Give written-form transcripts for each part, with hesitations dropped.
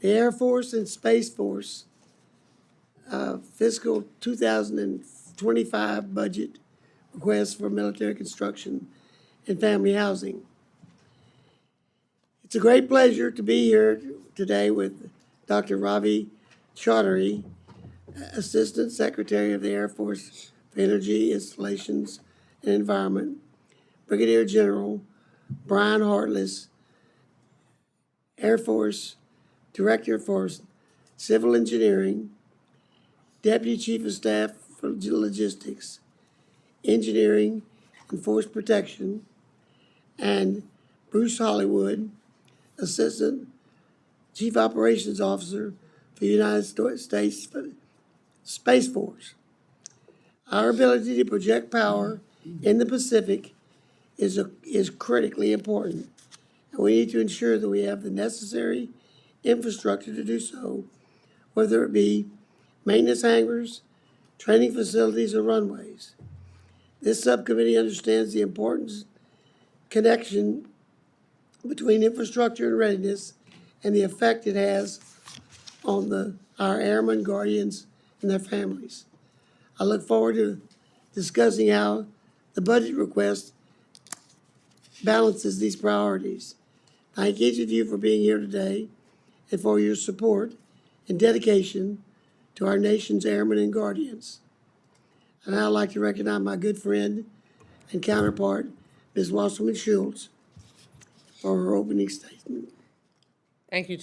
The Air Force and Space Force fiscal 2025 budget request for military construction and family housing. It's a great pleasure to be here today with Dr. Ravi Chaudhary, Assistant Secretary of the Air Force for Energy, Installations, and Environment, Brigadier General Brian Hartless, Air Force Director for Civil Engineering, Deputy Chief of Staff for Logistics, Engineering, and Force Protection, and Bruce Hollywood, Assistant Chief Operations Officer for the United States Space Force. Our ability to project power in the Pacific is critically important, and we need to ensure that we have the necessary infrastructure to do so, whether it be maintenance hangars, training facilities, or runways. This subcommittee understands the importance connection between infrastructure and readiness and the effect it has on our airmen, guardians, and their families. I look forward to discussing how the budget request balances these priorities. Thank each of you for being here today and for your support and dedication to our nation's airmen and guardians. And I'd like to recognize my good friend and counterpart, Ms. Wasserman Schultz, for her opening statement. Thank you,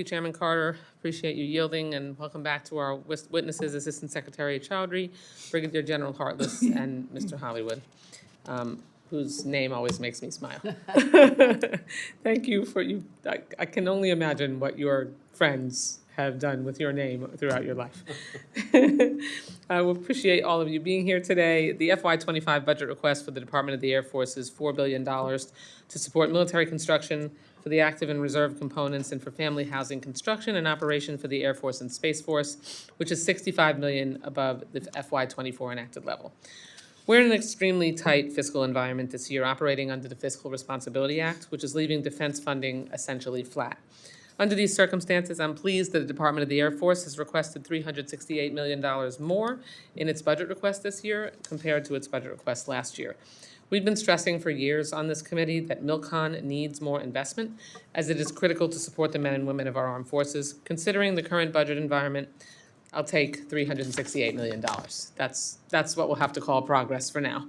Chairman Carter. Appreciate you yielding, and welcome back to our witnesses, Assistant Secretary Chaudhary, Brigadier General Hartless, and Mr. Hollywood, whose name always makes me smile. Thank you for you. I can only imagine what your friends have done with your name throughout your life. I will appreciate all of you being here today. The FY25 budget request for the Department of the Air Force is $4 billion to support military construction for the active and reserve components and for family housing construction and operation for the Air Force and Space Force, which is $65 million above the FY24 enacted level. We're in an extremely tight fiscal environment this year, operating under the Fiscal Responsibility Act, which is leaving defense funding essentially flat. Under these circumstances, I'm pleased that the Department of the Air Force has requested $368 million more in its budget request this year compared to its budget request last year. We've been stressing for years on this committee that MILCON needs more investment, as it is critical to support the men and women of our armed forces. Considering the current budget environment, I'll take $368 million. That's what we'll have to call progress for now.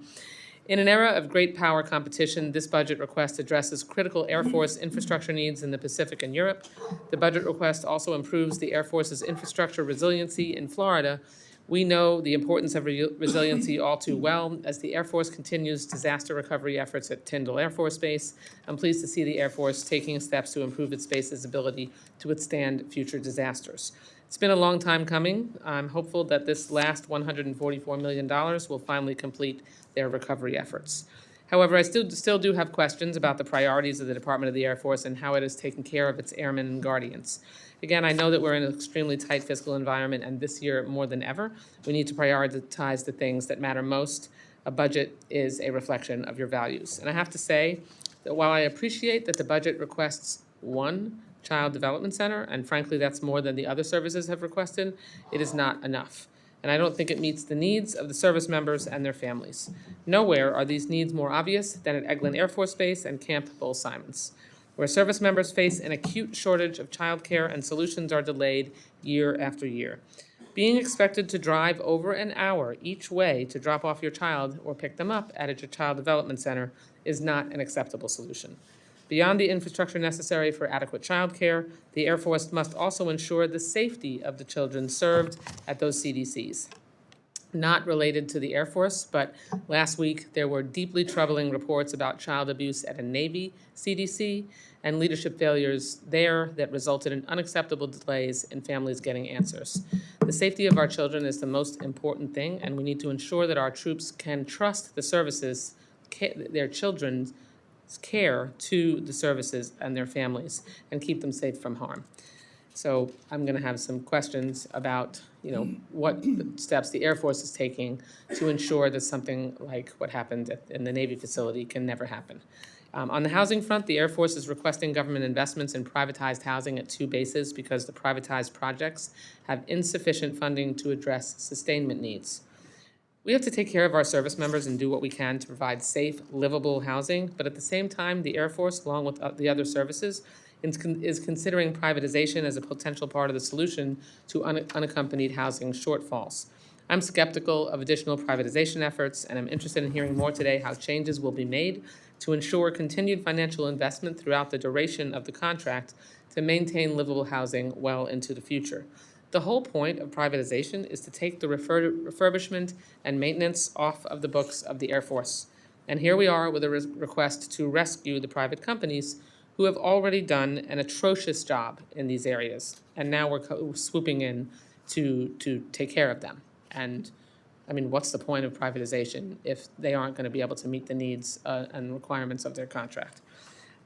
In an era of great power competition, this budget request addresses critical Air Force infrastructure needs in the Pacific and Europe. The budget request also improves the Air Force's infrastructure resiliency in Florida. We know the importance of resiliency all too well as the Air Force continues disaster recovery efforts at Tyndall Air Force Base. I'm pleased to see the Air Force taking steps to improve its base's ability to withstand future disasters. It's been a long time coming. I'm hopeful that this last $144 million will finally complete their recovery efforts. However, I still do have questions about the priorities of the Department of the Air Force and how it is taking care of its airmen and guardians. Again, I know that we're in an extremely tight fiscal environment, and this year more than ever, we need to prioritize the things that matter most. A budget is a reflection of your values. And I have to say that while I appreciate that the budget requests one child development center, and frankly, that's more than the other services have requested, it is not enough. And I don't think it meets the needs of the service members and their families. Nowhere are these needs more obvious than at Eglin Air Force Base and Camp Bull-Simons, where service members face an acute shortage of childcare and solutions are delayed year after year. Being expected to drive over an hour each way to drop off your child or pick them up at your child development center is not an acceptable solution. Beyond the infrastructure necessary for adequate childcare, the Air Force must also ensure the safety of the children served at those CDCs. Not related to the Air Force, but last week there were deeply troubling reports about child abuse at a Navy CDC and leadership failures there that resulted in unacceptable delays in families getting answers. The safety of our children is the most important thing, and we need to ensure that our troops can trust the services, their children's care to the services and their families and keep them safe from harm. So I'm going to have some questions about, what steps the Air Force is taking to ensure that something like what happened in the Navy facility can never happen. On the housing front, the Air Force is requesting government investments in privatized housing at 2 bases because the privatized projects have insufficient funding to address sustainment needs. We have to take care of our service members and do what we can to provide safe, livable housing, but at the same time, the Air Force, along with the other services, is considering privatization as a potential part of the solution to unaccompanied housing shortfalls. I'm skeptical of additional privatization efforts, and I'm interested in hearing more today how changes will be made to ensure continued financial investment throughout the duration of the contract to maintain livable housing well into the future. The whole point of privatization is to take the refurbishment and maintenance off of the books of the Air Force. And here we are with a request to rescue the private companies who have already done an atrocious job in these areas. And now we're swooping in to take care of them. And I mean, what's the point of privatization if they aren't going to be able to meet the needs and requirements of their contract?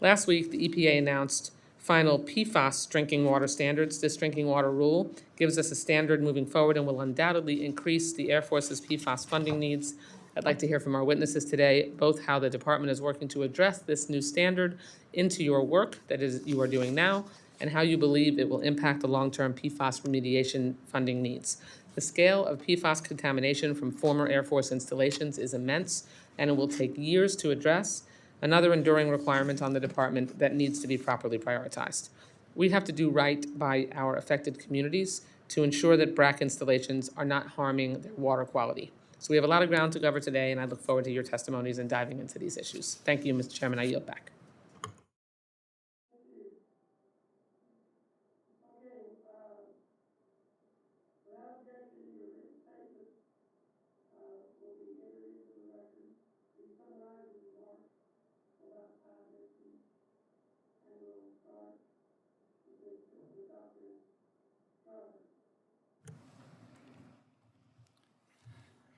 Last week, the EPA announced final PFAS drinking water standards. This drinking water rule gives us a standard moving forward and will undoubtedly increase the Air Force's PFAS funding needs. I'd like to hear from our witnesses today, both how the department is working to address this new standard into your work that is you are doing now, and how you believe it will impact the long-term PFAS remediation funding needs. The scale of PFAS contamination from former Air Force installations is immense, and it will take years to address, another enduring requirement on the department that needs to be properly prioritized. We have to do right by our affected communities to ensure that BRAC installations are not harming their water quality. So we have a lot of ground to cover today, and I look forward to your testimonies and diving into these issues. Thank you, Mr. Chairman. I yield back.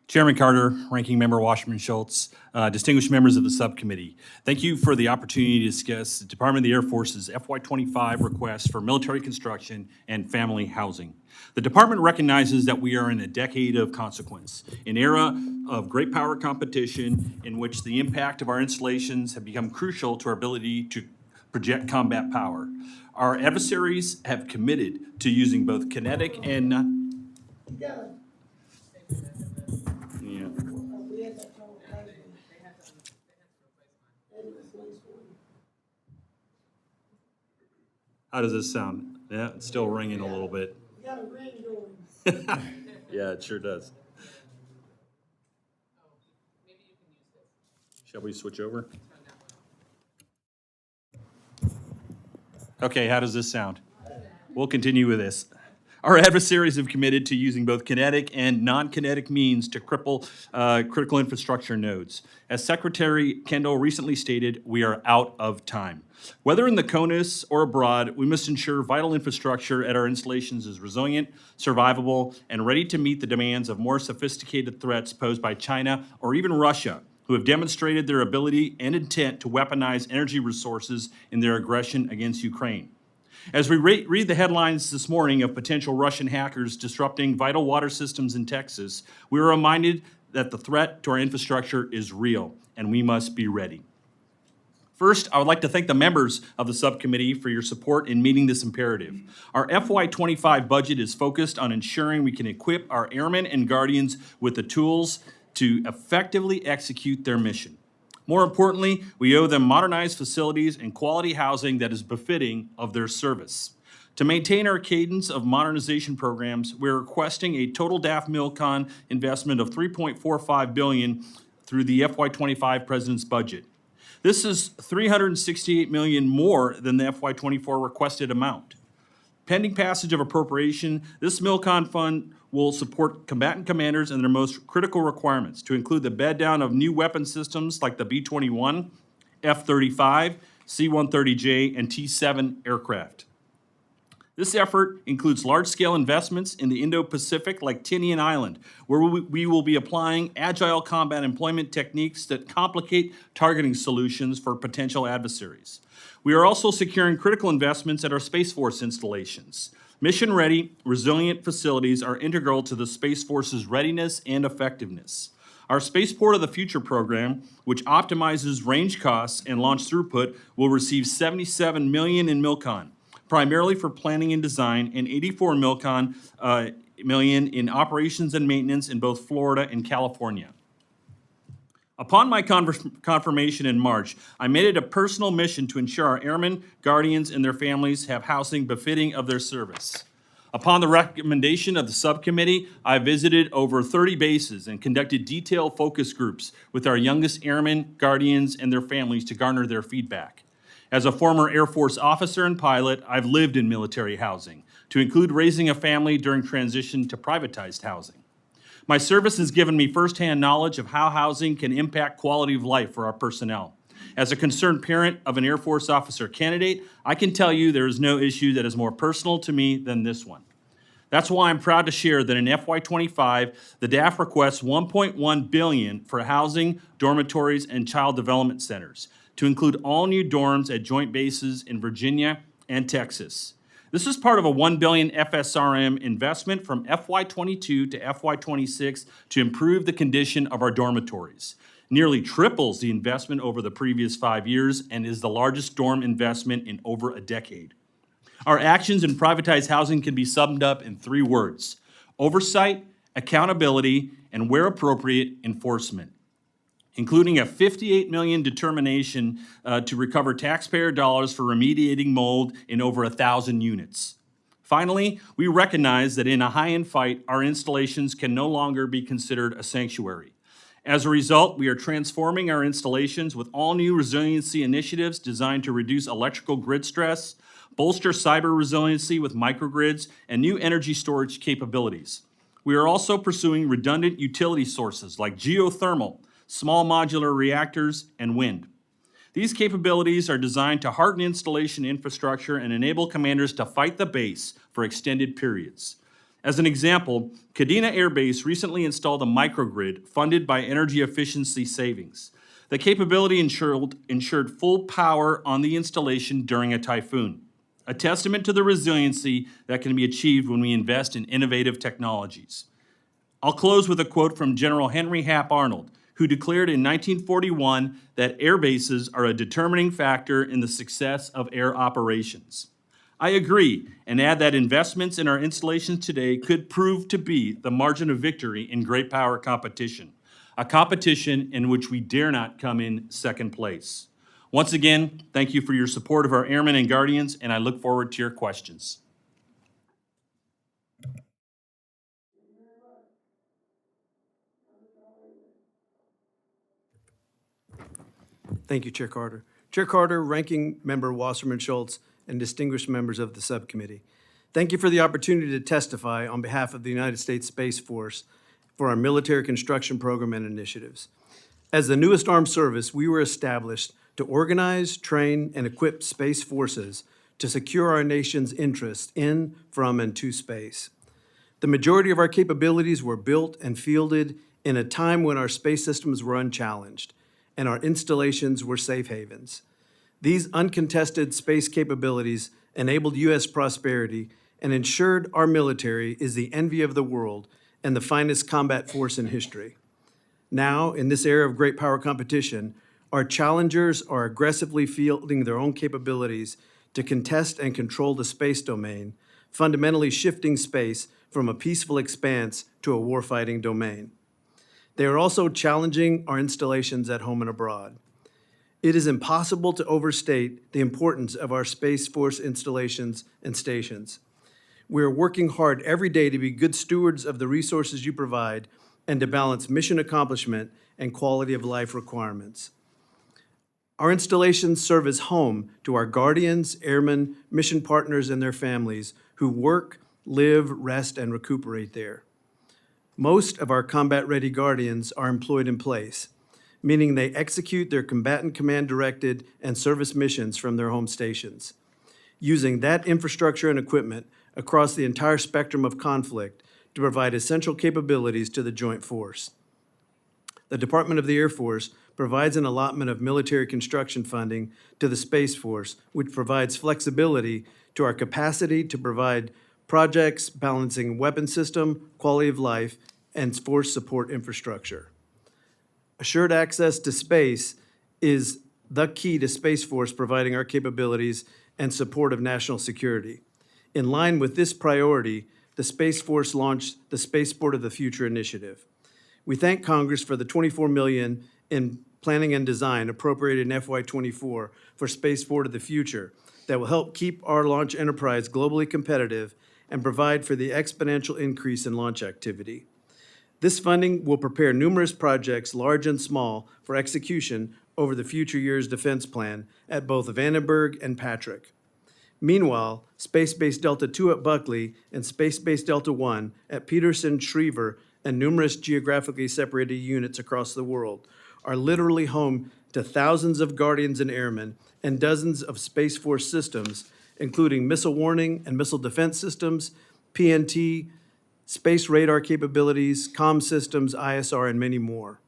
Chairman Carter, Ranking Member Wasserman Schultz, distinguished members of the subcommittee, thank you for the opportunity to discuss the Department of the Air Force's FY25 request for military construction and family housing. The department recognizes that we are in a decade of consequence, an era of great power competition in which the impact of our installations have become crucial to our ability to project combat power. Our adversaries have committed to using both kinetic and How does this sound? Yeah, it's still ringing a little bit. Got a ring going. Yeah, it sure does. Shall we switch over? Okay, how does this sound? We'll continue with this. Our adversaries have committed to using both kinetic and non-kinetic means to cripple critical infrastructure nodes. As Secretary Kendall recently stated, we are out of time. Whether in the CONUS or abroad, we must ensure vital infrastructure at our installations is resilient, survivable, and ready to meet the demands of more sophisticated threats posed by China or even Russia, who have demonstrated their ability and intent to weaponize energy resources in their aggression against Ukraine. As we read the headlines this morning of potential Russian hackers disrupting vital water systems in Texas, we are reminded that the threat to our infrastructure is real, and we must be ready. First, I would like to thank the members of the subcommittee for your support in meeting this imperative. Our FY25 budget is focused on ensuring we can equip our airmen and guardians with the tools to effectively execute their mission. More importantly, we owe them modernized facilities and quality housing that is befitting of their service. To maintain our cadence of modernization programs, we're requesting a total DAF MILCON investment of $3.45 billion through the FY25 President's budget. This is $368 million more than the FY24 requested amount. Pending passage of appropriation, this MILCON fund will support combatant commanders and their most critical requirements, to include the bed down of new weapon systems like the B-21, F-35, C-130J, and T-7 aircraft. This effort includes large-scale investments in the Indo-Pacific like Tinian Island, where we will be applying agile combat employment techniques that complicate targeting solutions for potential adversaries. We are also securing critical investments at our Space Force installations. Mission-ready, resilient facilities are integral to the Space Force's readiness and effectiveness. Our Spaceport of the Future program, which optimizes range costs and launch throughput, will receive $77 million in MILCON, primarily for planning and design, and $84 million in operations and maintenance in both Florida and California. Upon my confirmation in March, I made it a personal mission to ensure our airmen, guardians, and their families have housing befitting of their service. Upon the recommendation of the subcommittee, I visited over 30 bases and conducted detailed focus groups with our youngest airmen, guardians, and their families to garner their feedback. As a former Air Force officer and pilot, I've lived in military housing, to include raising a family during transition to privatized housing. My service has given me firsthand knowledge of how housing can impact quality of life for our personnel. As a concerned parent of an Air Force officer candidate, I can tell you there is no issue that is more personal to me than this one. That's why I'm proud to share that in FY25, the DAF requests $1.1 billion for housing, dormitories, and child development centers, to include all new dorms at joint bases in Virginia and Texas. This is part of a $1 billion FSRM investment from FY22 to FY26 to improve the condition of our dormitories. Nearly triples the investment over the previous 5 years and is the largest dorm investment in over a decade. Our actions in privatized housing can be summed up in 3 words: oversight, accountability, and where appropriate, enforcement, including a $58 million determination to recover taxpayer dollars for remediating mold in over 1,000 units. Finally, we recognize that in a high-end fight, our installations can no longer be considered a sanctuary. As a result, we are transforming our installations with all new resiliency initiatives designed to reduce electrical grid stress, bolster cyber resiliency with microgrids, and new energy storage capabilities. We are also pursuing redundant utility sources like geothermal, small modular reactors, and wind. These capabilities are designed to harden installation infrastructure and enable commanders to fight the base for extended periods. As an example, Kadena Air Base recently installed a microgrid funded by energy efficiency savings. The capability ensured full power on the installation during a typhoon, a testament to the resiliency that can be achieved when we invest in innovative technologies. I'll close with a quote from General Henry Hap Arnold, who declared in 1941 that air bases are a determining factor in the success of air operations. I agree, and add that investments in our installations today could prove to be the margin of victory in great power competition, a competition in which we dare not come in second place. Once again, thank you for your support of our airmen and guardians, and I look forward to your questions. Thank you, Chair Carter. Chair Carter, Ranking Member Wasserman Schultz, and distinguished members of the subcommittee. Thank you for the opportunity to testify on behalf of the United States Space Force for our military construction program and initiatives. As the newest armed service, we were established to organize, train, and equip space forces to secure our nation's interests in, from, and to space. The majority of our capabilities were built and fielded in a time when our space systems were unchallenged and our installations were safe havens. These uncontested space capabilities enabled U.S. prosperity and ensured our military is the envy of the world and the finest combat force in history. Now, in this era of great power competition, our challengers are aggressively fielding their own capabilities to contest and control the space domain, fundamentally shifting space from a peaceful expanse to a warfighting domain. They are also challenging our installations at home and abroad. It is impossible to overstate the importance of our Space Force installations and stations. We are working hard every day to be good stewards of the resources you provide and to balance mission accomplishment and quality of life requirements. Our installations serve as home to our guardians, airmen, mission partners, and their families who work, live, rest, and recuperate there. Most of our combat-ready guardians are employed in place, meaning they execute their combatant command-directed and service missions from their home stations, using that infrastructure and equipment across the entire spectrum of conflict to provide essential capabilities to the joint force. The Department of the Air Force provides an allotment of military construction funding to the Space Force, which provides flexibility to our capacity to provide projects balancing weapon system, quality of life, and force support infrastructure. Assured access to space is the key to Space Force providing our capabilities and support of national security. In line with this priority, the Space Force launched the Spaceport of the Future initiative. We thank Congress for the $24 million in planning and design appropriated in FY24 for Spaceport of the Future that will help keep our launch enterprise globally competitive and provide for the exponential increase in launch activity. This funding will prepare numerous projects, large and small, for execution over the future years' defense plan at both Vandenberg and Patrick. Meanwhile, Space-Based Delta II at Buckley and Space-Based Delta I at Peterson, Schriever, and numerous geographically separated units across the world are literally home to thousands of Guardians and Airmen and dozens of Space Force systems, including missile warning and missile defense systems, PNT, space radar capabilities, comm systems, ISR, and many more.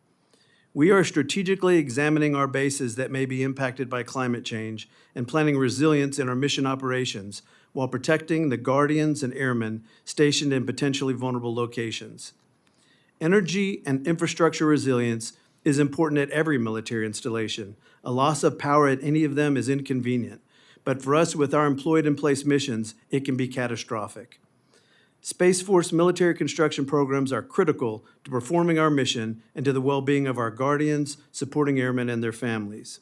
We are strategically examining our bases that may be impacted by climate change and planning resilience in our mission operations while protecting the Guardians and Airmen stationed in potentially vulnerable locations. Energy and infrastructure resilience is important at every military installation. A loss of power at any of them is inconvenient, but for us with our employed-in-place missions, it can be catastrophic. Space Force military construction programs are critical to performing our mission and to the well-being of our Guardians, supporting airmen, and their families.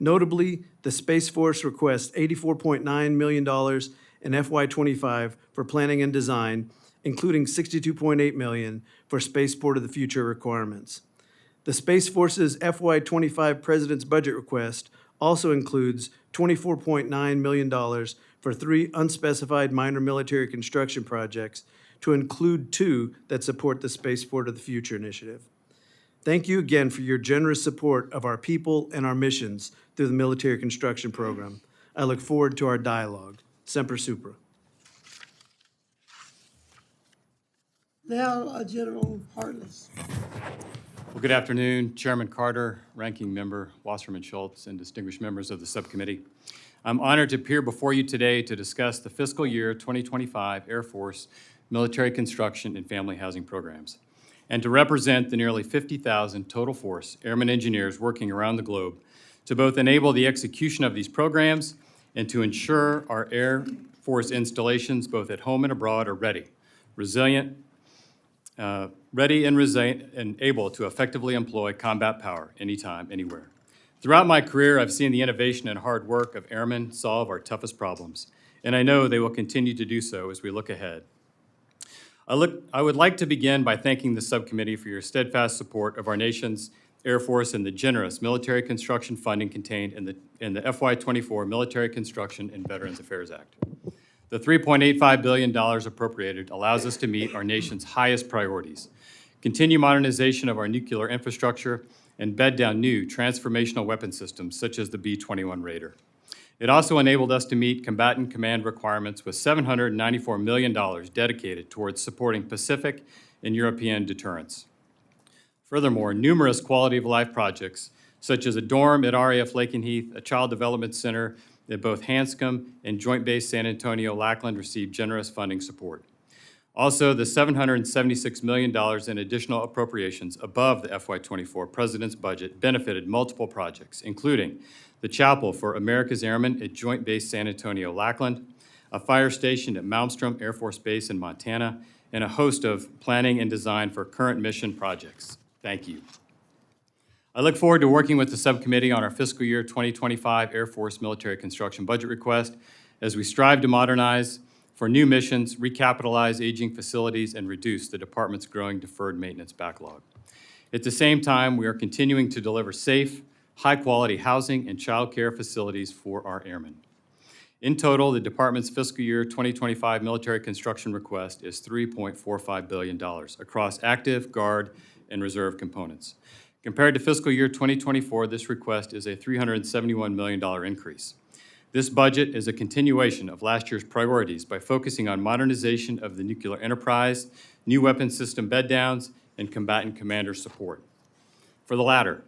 Notably, the Space Force requests $84.9 million in FY25 for planning and design, including $62.8 million for Spaceport of the Future requirements. The Space Force's FY25 President's budget request also includes $24.9 million for 3 unspecified minor military construction projects, to include 2 that support the Spaceport of the Future initiative. Thank you again for your generous support of our people and our missions through the military construction program. I look forward to our dialogue. Semper Supra. Now, General Hartless. Well, good afternoon, Chairman Carter, Ranking Member Wasserman Schultz, and distinguished members of the subcommittee. I'm honored to appear before you today to discuss the fiscal year 2025 Air Force military construction and family housing programs, and to represent the nearly 50,000 total force airmen engineers working around the globe to both enable the execution of these programs and to ensure our Air Force installations, both at home and abroad, are ready and able to effectively employ combat power anytime, anywhere. Throughout my career, I've seen the innovation and hard work of airmen solve our toughest problems, and I know they will continue to do so as we look ahead. I would like to begin by thanking the subcommittee for your steadfast support of our nation's Air Force and the generous military construction funding contained in the FY24 Military Construction and Veterans Affairs Act. The $3.85 billion appropriated allows us to meet our nation's highest priorities, continue modernization of our nuclear infrastructure, and bed down new transformational weapon systems such as the B-21 Raider. It also enabled us to meet combatant command requirements with $794 million dedicated towards supporting Pacific and European deterrence. Furthermore, numerous quality-of-life projects, such as a dorm at RAF Lakenheath, a child development center at both Hanscom and Joint Base San Antonio Lackland, received generous funding support. Also, the $776 million in additional appropriations above the FY24 President's budget benefited multiple projects, including the Chapel for America's Airmen at Joint Base San Antonio Lackland, a fire station at Malmstrom Air Force Base in Montana, and a host of planning and design for current mission projects. Thank you. I look forward to working with the subcommittee on our fiscal year 2025 Air Force military construction budget request as we strive to modernize for new missions, recapitalize aging facilities, and reduce the department's growing deferred maintenance backlog. At the same time, we are continuing to deliver safe, high-quality housing and child care facilities for our airmen. In total, the department's fiscal year 2025 military construction request is $3.45 billion across active, Guard, and Reserve components. Compared to fiscal year 2024, this request is a $371 million increase. This budget is a continuation of last year's priorities by focusing on modernization of the nuclear enterprise, new weapon system bed downs, and combatant commander support. For the latter,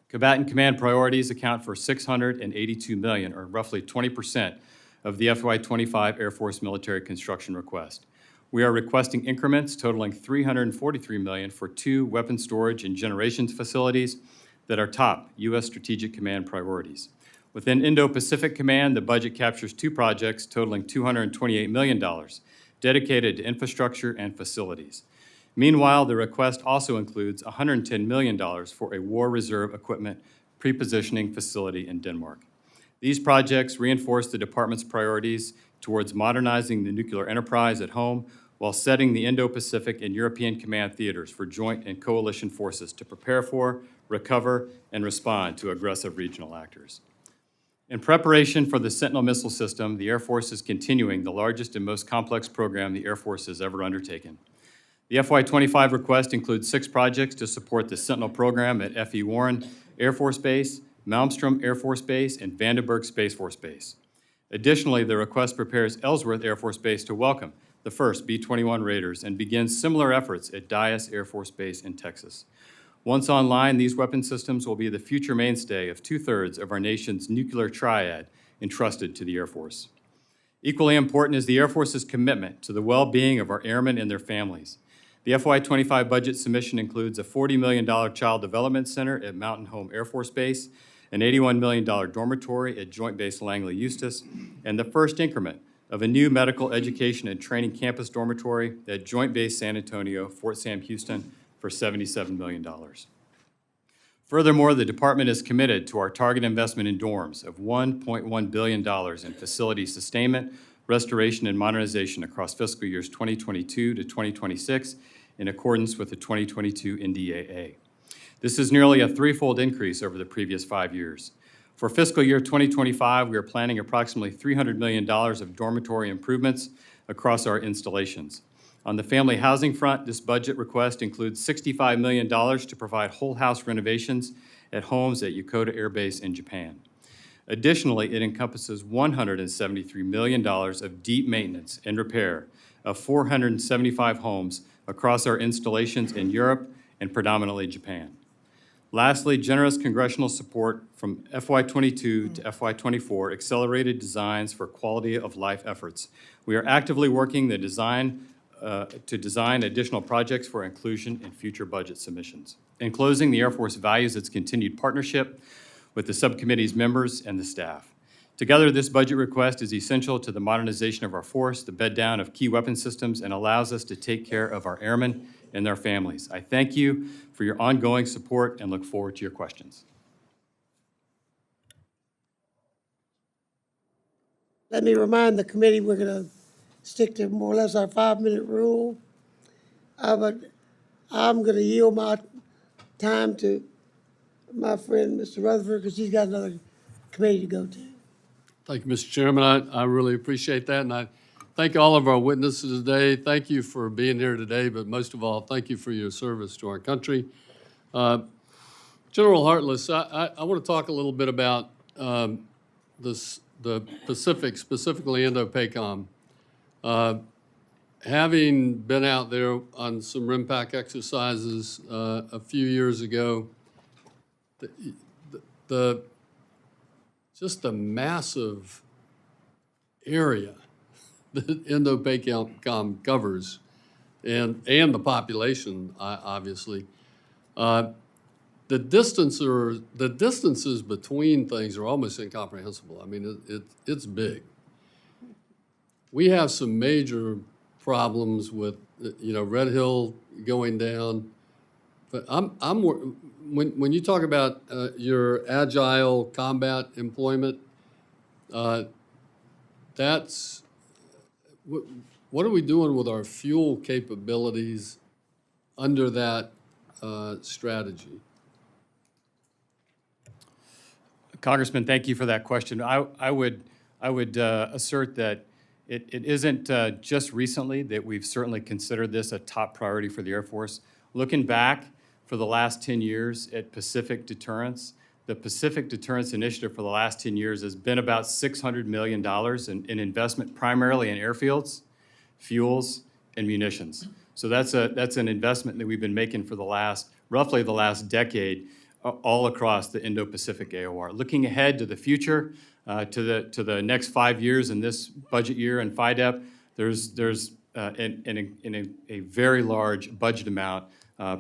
combatant command priorities account for $682 million, or roughly 20% of the FY25 Air Force military construction request. We are requesting increments totaling $343 million for 2 weapon storage and generation facilities that are top U.S. Strategic Command priorities. Within Indo-Pacific Command, the budget captures 2 projects totaling $228 million dedicated to infrastructure and facilities. Meanwhile, the request also includes $110 million for a War Reserve Equipment Prepositioning Facility in Denmark. These projects reinforce the department's priorities towards modernizing the nuclear enterprise at home while setting the Indo-Pacific and European command theaters for joint and coalition forces to prepare for, recover, and respond to aggressive regional actors. In preparation for the Sentinel missile system, the Air Force is continuing the largest and most complex program the Air Force has ever undertaken. The FY25 request includes 6 projects to support the Sentinel program at F.E. Warren Air Force Base, Malmstrom Air Force Base, and Vandenberg Space Force Base. Additionally, the request prepares Ellsworth Air Force Base to welcome the first B-21 Raiders and begins similar efforts at Dyess Air Force Base in Texas. Once online, these weapon systems will be the future mainstay of 2/3 of our nation's nuclear triad entrusted to the Air Force. Equally important is the Air Force's commitment to the well-being of our airmen and their families. The FY25 budget submission includes a $40 million Child Development Center at Mountain Home Air Force Base, an $81 million dormitory at Joint Base Langley Eustis, and the first increment of a new medical education and training campus dormitory at Joint Base San Antonio, Fort Sam Houston, for $77 million. Furthermore, the department is committed to our target investment in dorms of $1.1 billion in facility sustainment, restoration, and modernization across fiscal years 2022 to 2026 in accordance with the 2022 NDAA. This is nearly a 3-fold increase over the previous 5 years. For fiscal year 2025, we are planning approximately $300 million of dormitory improvements across our installations. On the family housing front, this budget request includes $65 million to provide whole house renovations at homes at Yokota Air Base in Japan. Additionally, it encompasses $173 million of deep maintenance and repair of 475 homes across our installations in Europe and predominantly Japan. Lastly, generous congressional support from FY22 to FY24 accelerated designs for quality of life efforts. We are actively working to design additional projects for inclusion in future budget submissions. In closing, the Air Force values its continued partnership with the subcommittee's members and the staff. Together, this budget request is essential to the modernization of our force, the bed down of key weapon systems, and allows us to take care of our airmen and their families. I thank you for your ongoing support and look forward to your questions. Let me remind the committee, we're going to stick to more or less our 5-minute rule. But I'm going to yield my time to my friend, Mr. Rutherford, because he's got another committee to go to. Thank you, Mr. Chairman. I really appreciate that, and I thank all of our witnesses today. Thank you for being here today, but most of all, thank you for your service to our country. General Hartless, I want to talk a little bit about the Pacific, specifically Indo-PACOM. Having been out there on some RIMPAC exercises a few years ago, just the massive area that Indo-PACOM covers, and the population, obviously. The distances between things are almost incomprehensible. I mean, it's big. We have some major problems with, Red Hill going down. But when you talk about your agile combat employment, that's what are we doing with our fuel capabilities under that strategy? Congressman, thank you for that question. I would assert that it isn't just recently that we've certainly considered this a top priority for the Air Force. Looking back for the last 10 years at Pacific Deterrence, the Pacific Deterrence Initiative for the last 10 years has been about $600 million in investment, primarily in airfields, fuels, and munitions. So that's an investment that we've been making for roughly the last decade, all across the Indo-Pacific AOR. Looking ahead to the future, to the next 5 years in this budget year in FYDP, there's in a very large budget amount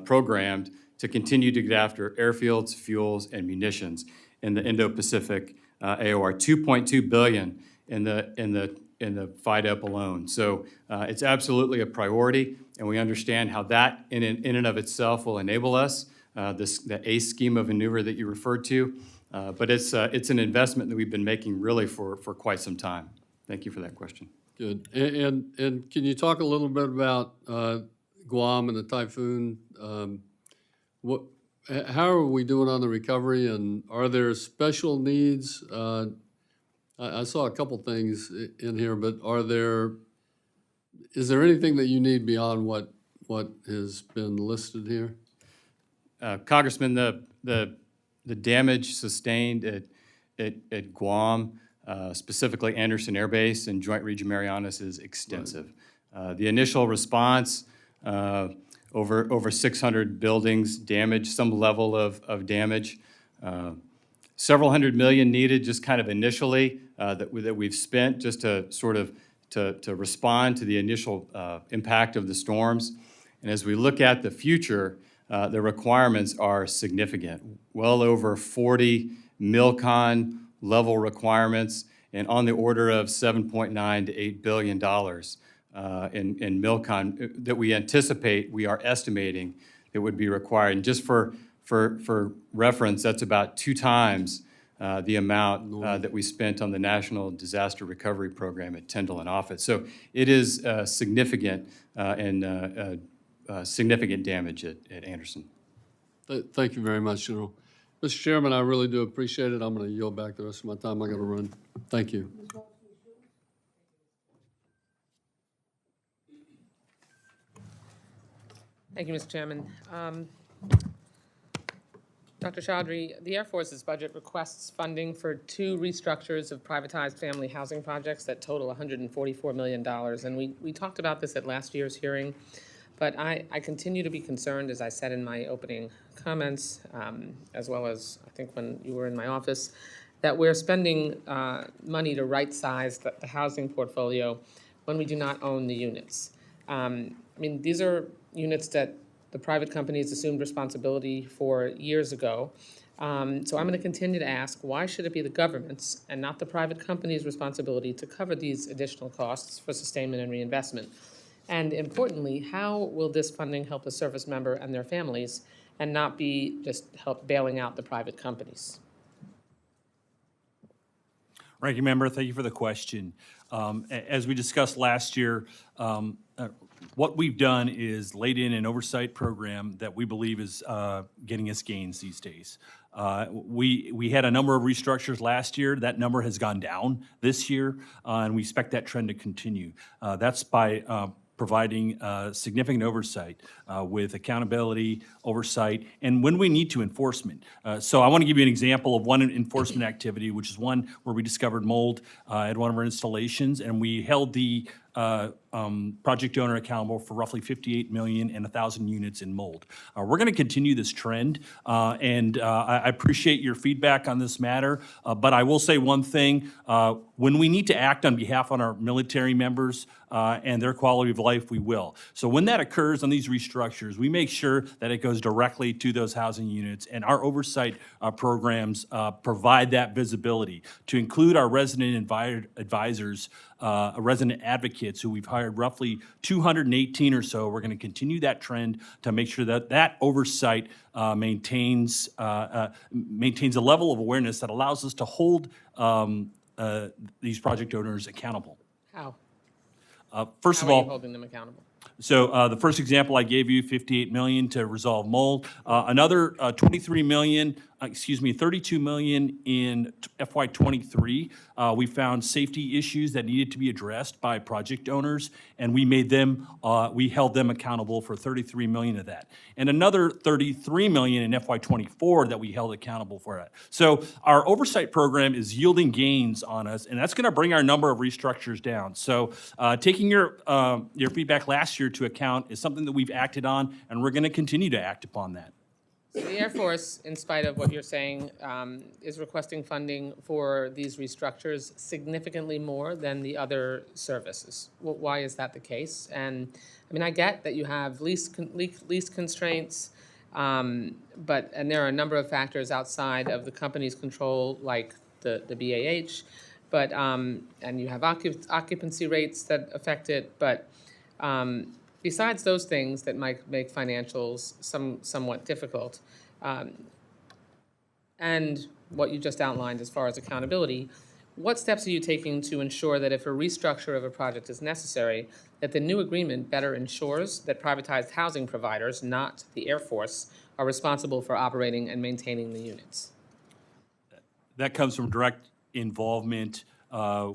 programmed to continue to get after airfields, fuels, and munitions in the Indo-Pacific AOR, $2.2 billion in the FYDP alone. So it's absolutely a priority, and we understand how that in and of itself will enable us, the ACE scheme of maneuver that you referred to. But it's an investment that we've been making really for quite some time. Thank you for that question. Good. And can you talk a little bit about Guam and the typhoon? How are we doing on the recovery, and are there special needs? I saw a couple things in here, but is there anything that you need beyond what has been listed here? Congressman, the damage sustained at Guam, specifically Anderson Air Base and Joint Region Marianas, is extensive. The initial response, over 600 buildings damaged, some level of damage. Several hundred million needed just kind of initially that we've spent just to sort of to respond to the initial impact of the storms. And as we look at the future, the requirements are significant. Well over 40 MILCON level requirements, and on the order of $7.9 to $8 billion in MILCON that we anticipate, we are estimating that would be required. And just for reference, that's about 2 times the amount that we spent on the National Disaster Recovery Program at Tyndall and Offutt. So it is significant and significant damage at Anderson. Thank you very much, General. Mr. Chairman, I really do appreciate it. I'm going to yield back the rest of my time. I got to run. Thank you. Thank you, Mr. Chairman. Dr. Chaudhry, the Air Force's budget requests funding for 2 restructures of privatized family housing projects that total $144 million. And we talked about this at last year's hearing, but I continue to be concerned, as I said in my opening comments, as well as I think when you were in my office, that we're spending money to right-size the housing portfolio when we do not own the units. I mean, these are units that the private companies assumed responsibility for years ago. So I'm going to continue to ask, why should it be the government's and not the private company's responsibility to cover these additional costs for sustainment and reinvestment? And importantly, how will this funding help a service member and their families and not be just help bailing out the private companies? Ranking Member, thank you for the question. As we discussed last year, what we've done is laid in an oversight program that we believe is getting us gains these days. We had a number of restructures last year. That number has gone down this year, and we expect that trend to continue. That's by providing significant oversight with accountability, oversight, and when we need to, enforcement. So I want to give you an example of one enforcement activity, which is one where we discovered mold at one of our installations, and we held the project owner accountable for roughly 58 million and 1,000 units in mold. We're going to continue this trend, and I appreciate your feedback on this matter, but I will say one thing. When we need to act on behalf of our military members and their quality of life, we will. So when that occurs on these restructures, we make sure that it goes directly to those housing units, and our oversight programs provide that visibility to include our resident advisors, resident advocates who we've hired roughly 218 or so. We're going to continue that trend to make sure that that oversight maintains a level of awareness that allows us to hold these project owners accountable. How? First How of are all, you holding them accountable? so the first example I gave you, 58 million to resolve mold. Another 32 million in FY23. We found safety issues that needed to be addressed by project owners, and we held them accountable for 33 million of that. And another 33 million in FY24 that we held accountable for that. So our oversight program is yielding gains on us, and that's going to bring our number of restructures down. So taking your feedback last year to account is something that we've acted on, and we're going to continue to act upon that. The Air Force, in spite of what you're saying, is requesting funding for these restructures significantly more than the other services. Why is that the case? And, I mean, I get that you have lease constraints, and there are a number of factors outside of the company's control, like the BAH, but, and you have occupancy rates that affect it, but, besides those things that might make financials somewhat difficult, and what you just outlined as far as accountability, what steps are you taking to ensure that if a restructure of a project is necessary, that the new agreement better ensures that privatized housing providers, not the Air Force, are responsible for operating and maintaining the units? That comes from direct involvement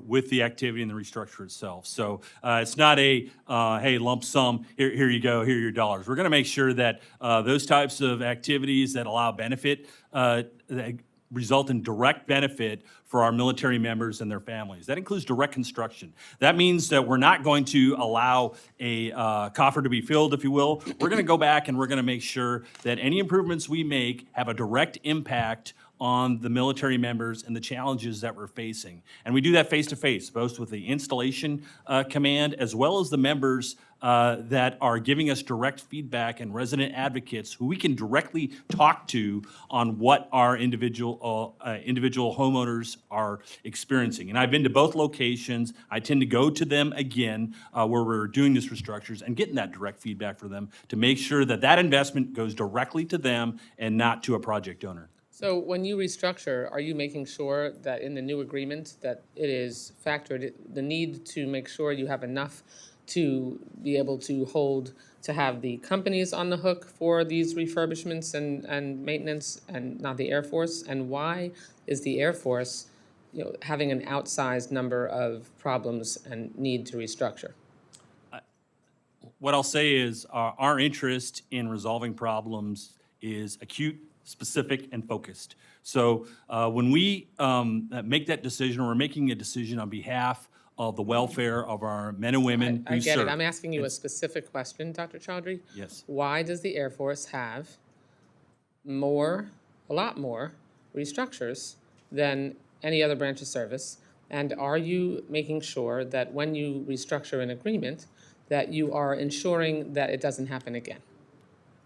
with the activity and the restructure itself. So it's not a, hey, lump sum, here you go, here are your dollars. We're going to make sure that those types of activities that allow benefit, that result in direct benefit for our military members and their families. That includes direct construction. That means that we're not going to allow a coffer to be filled, if you will. We're going to go back and we're going to make sure that any improvements we make have a direct impact on the military members and the challenges that we're facing. And we do that face-to-face, both with the installation command as well as the members that are giving us direct feedback and resident advocates who we can directly talk to on what our individual homeowners are experiencing. And I've been to both locations. I tend to go to them again where we're doing this restructures and getting that direct feedback for them to make sure that that investment goes directly to them and not to a project owner. So when you restructure, are you making sure that in the new agreement that it is factored, the need to make sure you have enough to be able to have the companies on the hook for these refurbishments and maintenance and not the Air Force? And why is the Air Force, having an outsized number of problems and need to restructure? What I'll say is our interest in resolving problems is acute, specific, and focused. So when we make that decision, we're making a decision on behalf of the welfare of our men and women who I get serve. it. I'm asking you a specific question, Dr. Chaudhry. Yes. Why does the Air Force have a lot more restructures than any other branch of service? And are you making sure that when you restructure an agreement, that you are ensuring that it doesn't happen again?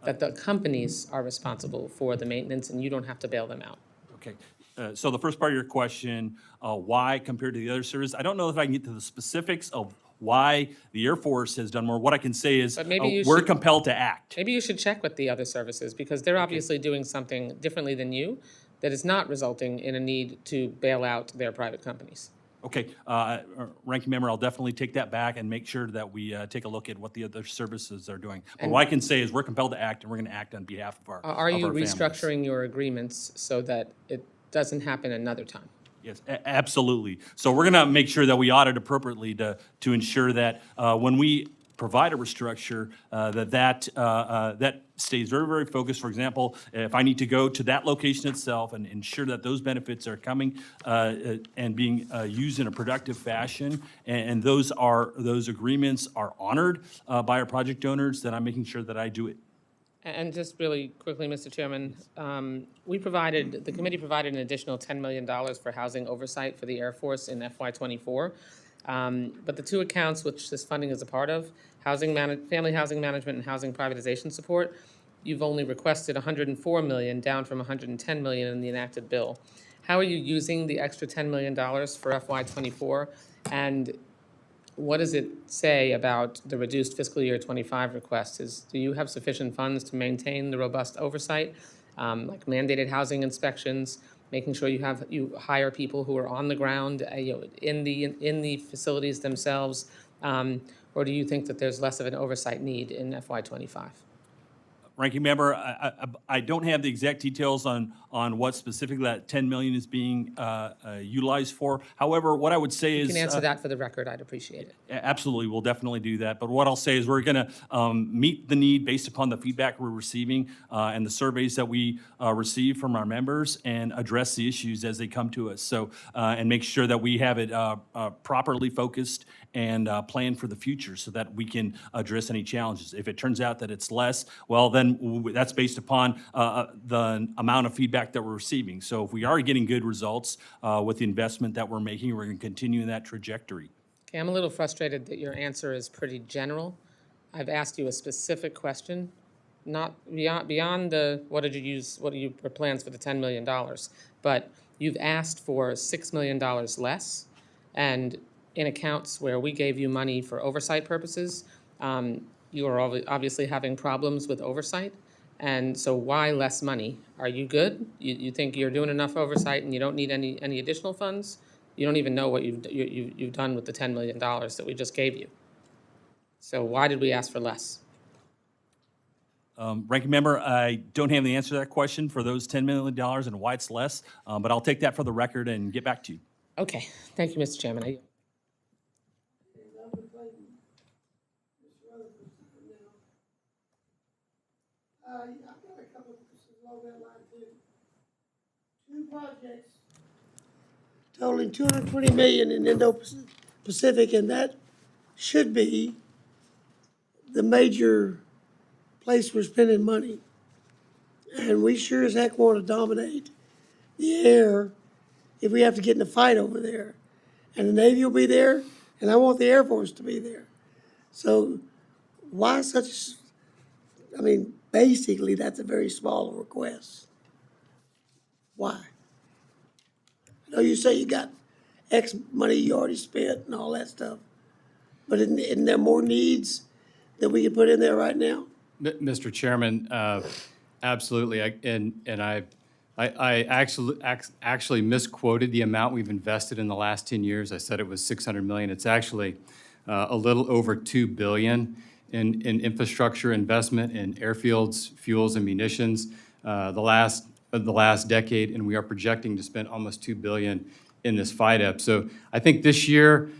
That the companies are responsible for the maintenance and you don't have to bail them out? Okay. So the first part of your question, why compared to the other services? I don't know if I can get to the specifics of why the Air Force has done more. What I can say is But maybe we're compelled to act. Maybe you should check with the other services because they're obviously doing something differently than you that is not resulting in a need to bail out their private companies. Okay, Ranking Member, I'll definitely take that back and make sure that we take a look at what the other services are doing. But what I can say is we're compelled to act, and we're going to act on behalf of our Are you families. restructuring your agreements so that it doesn't happen another time? Yes, absolutely. So we're going to make sure that we audit appropriately to ensure that when we provide a restructure, that stays very, very focused. For example, if I need to go to that location itself and ensure that those benefits are coming and being used in a productive fashion, and those agreements are honored by our project owners, then I'm making sure that I do it. And just really quickly, Mr. Chairman, the committee provided an additional $10 million for housing oversight for the Air Force in FY24. But the two accounts which this funding is a part of, family housing management and housing privatization support, you've only requested $104 million, down from $110 million in the enacted bill. How are you using the extra $10 million for FY24? And what does it say about the reduced fiscal year 25 request? Do you have sufficient funds to maintain the robust oversight, like mandated housing inspections, making sure you hire people who are on the ground, in the facilities themselves, or do you think that there's less of an oversight need in FY25? Ranking Member, I don't have the exact details on what specifically that 10 million is being utilized for. However, what I would say is... You can answer that for the record, I'd appreciate it. Absolutely, we'll definitely do that. But what I'll say is we're going to meet the need based upon the feedback we're receiving and the surveys that we receive from our members and address the issues as they come to us. So, and make sure that we have it properly focused and plan for the future so that we can address any challenges. If it turns out that it's less, well, then then that's based upon the amount of feedback that we're receiving. So if we are getting good results with the investment that we're making, we're going to continue in that trajectory. Okay, I'm a little frustrated that your answer is pretty general. I've asked you a specific question, not beyond the, what are your plans for the $10 million? But you've asked for $6 million less, and in accounts where we gave you money for oversight purposes, you are obviously having problems with oversight. And so why less money? Are you good? You think you're doing enough oversight and you don't need any additional funds? You don't even know what you've done with the $10 million that we just gave you. So why did we ask for less? Ranking member, I don't have the answer to that question for those $10 million and why it's less, but I'll take that for the record and get back to you. Okay, thank you, Mr. Chairman. I've got a couple of questions along that line too. Two projects totaling $220 million in Indo-Pacific, and that should be the major place we're spending money. And we sure as heck want to dominate the air if we have to get in a fight over there. And the Navy will be there, and I want the Air Force to be there. So why such, basically, that's a very small request. Why? I know you say you got X money you already spent and all that stuff, but isn't there more needs that we can put in there right now? Mr. Chairman, absolutely. I actually misquoted the amount we've invested in the last 10 years. I said it was $600 million. It's actually a little over $2 billion in infrastructure investment in airfields, fuels, and munitions the last decade, and we are projecting to spend almost $2 billion in this FYDP. So I think this year,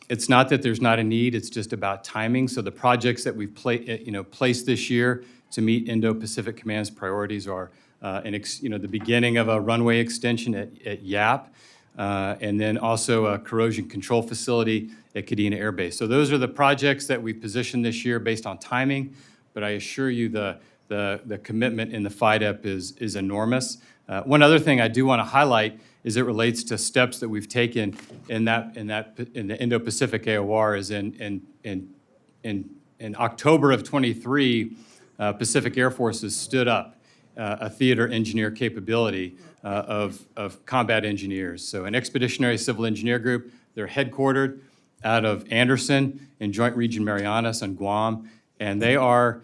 it's not that there's not a need, it's just about timing. So the projects that we've placed this year to meet Indo-Pacific Command's priorities are the beginning of a runway extension at YAP, and then also a corrosion control facility at Kadena Air Base. So those are the projects that we positioned this year based on timing, but I assure you the commitment in the FYDP is enormous. One other thing I do want to highlight is it relates to steps that we've taken in the Indo-Pacific AOR is in October of '23, Pacific Air Forces stood up a theater engineer capability of combat engineers. So an expeditionary civil engineer group, they're headquartered out of Anderson in Joint Region Marianas on Guam, and they were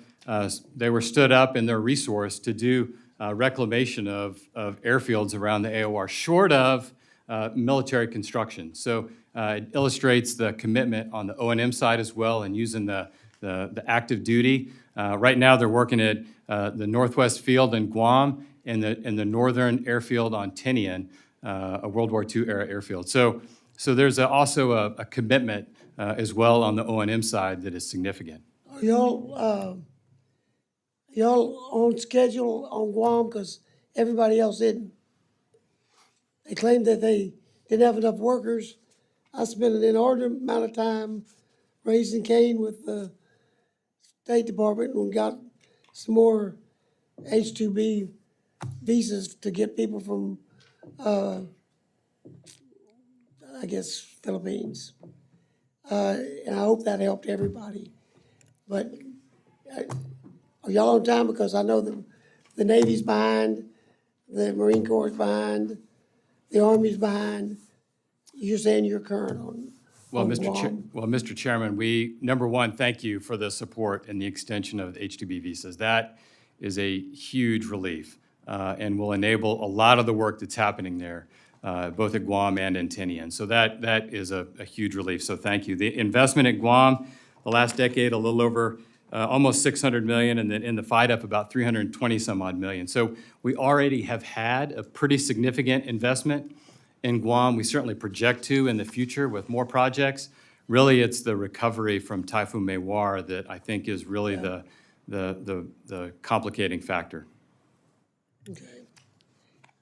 stood up in their resource to do reclamation of airfields around the AOR, short of military construction. So it illustrates the commitment on the O&M side as well and using the active duty. Right now, they're working at the Northwest Field in Guam and the Northern Airfield on Tinian, a World War II era airfield. So there's also a commitment as well on the O&M side that is significant. Are y'all on schedule on Guam? Because everybody else didn't. They claimed that they didn't have enough workers. I spent an inordinate amount of time raising Cain with the State Department and got some more H-2B visas to get people from, Philippines. And I hope that helped everybody. But are y'all on time? Because I know the Navy's behind, the Marine Corps is behind, the Army's behind. You're saying you're current on Guam. Mr. Chairman, number one, thank you for the support and the extension of the H-2B visas. That is a huge relief and will enable a lot of the work that's happening there, both at Guam and in Tinian. So that is a huge relief, so thank you. The investment at Guam, the last decade, a little over almost $600 million, and then in the FYDP, about 320 some odd million. So we already have had a pretty significant investment in Guam. We certainly project to in the future with more projects. Really, it's the recovery from Typhoon Mewar that I think is really the complicating factor. Okay.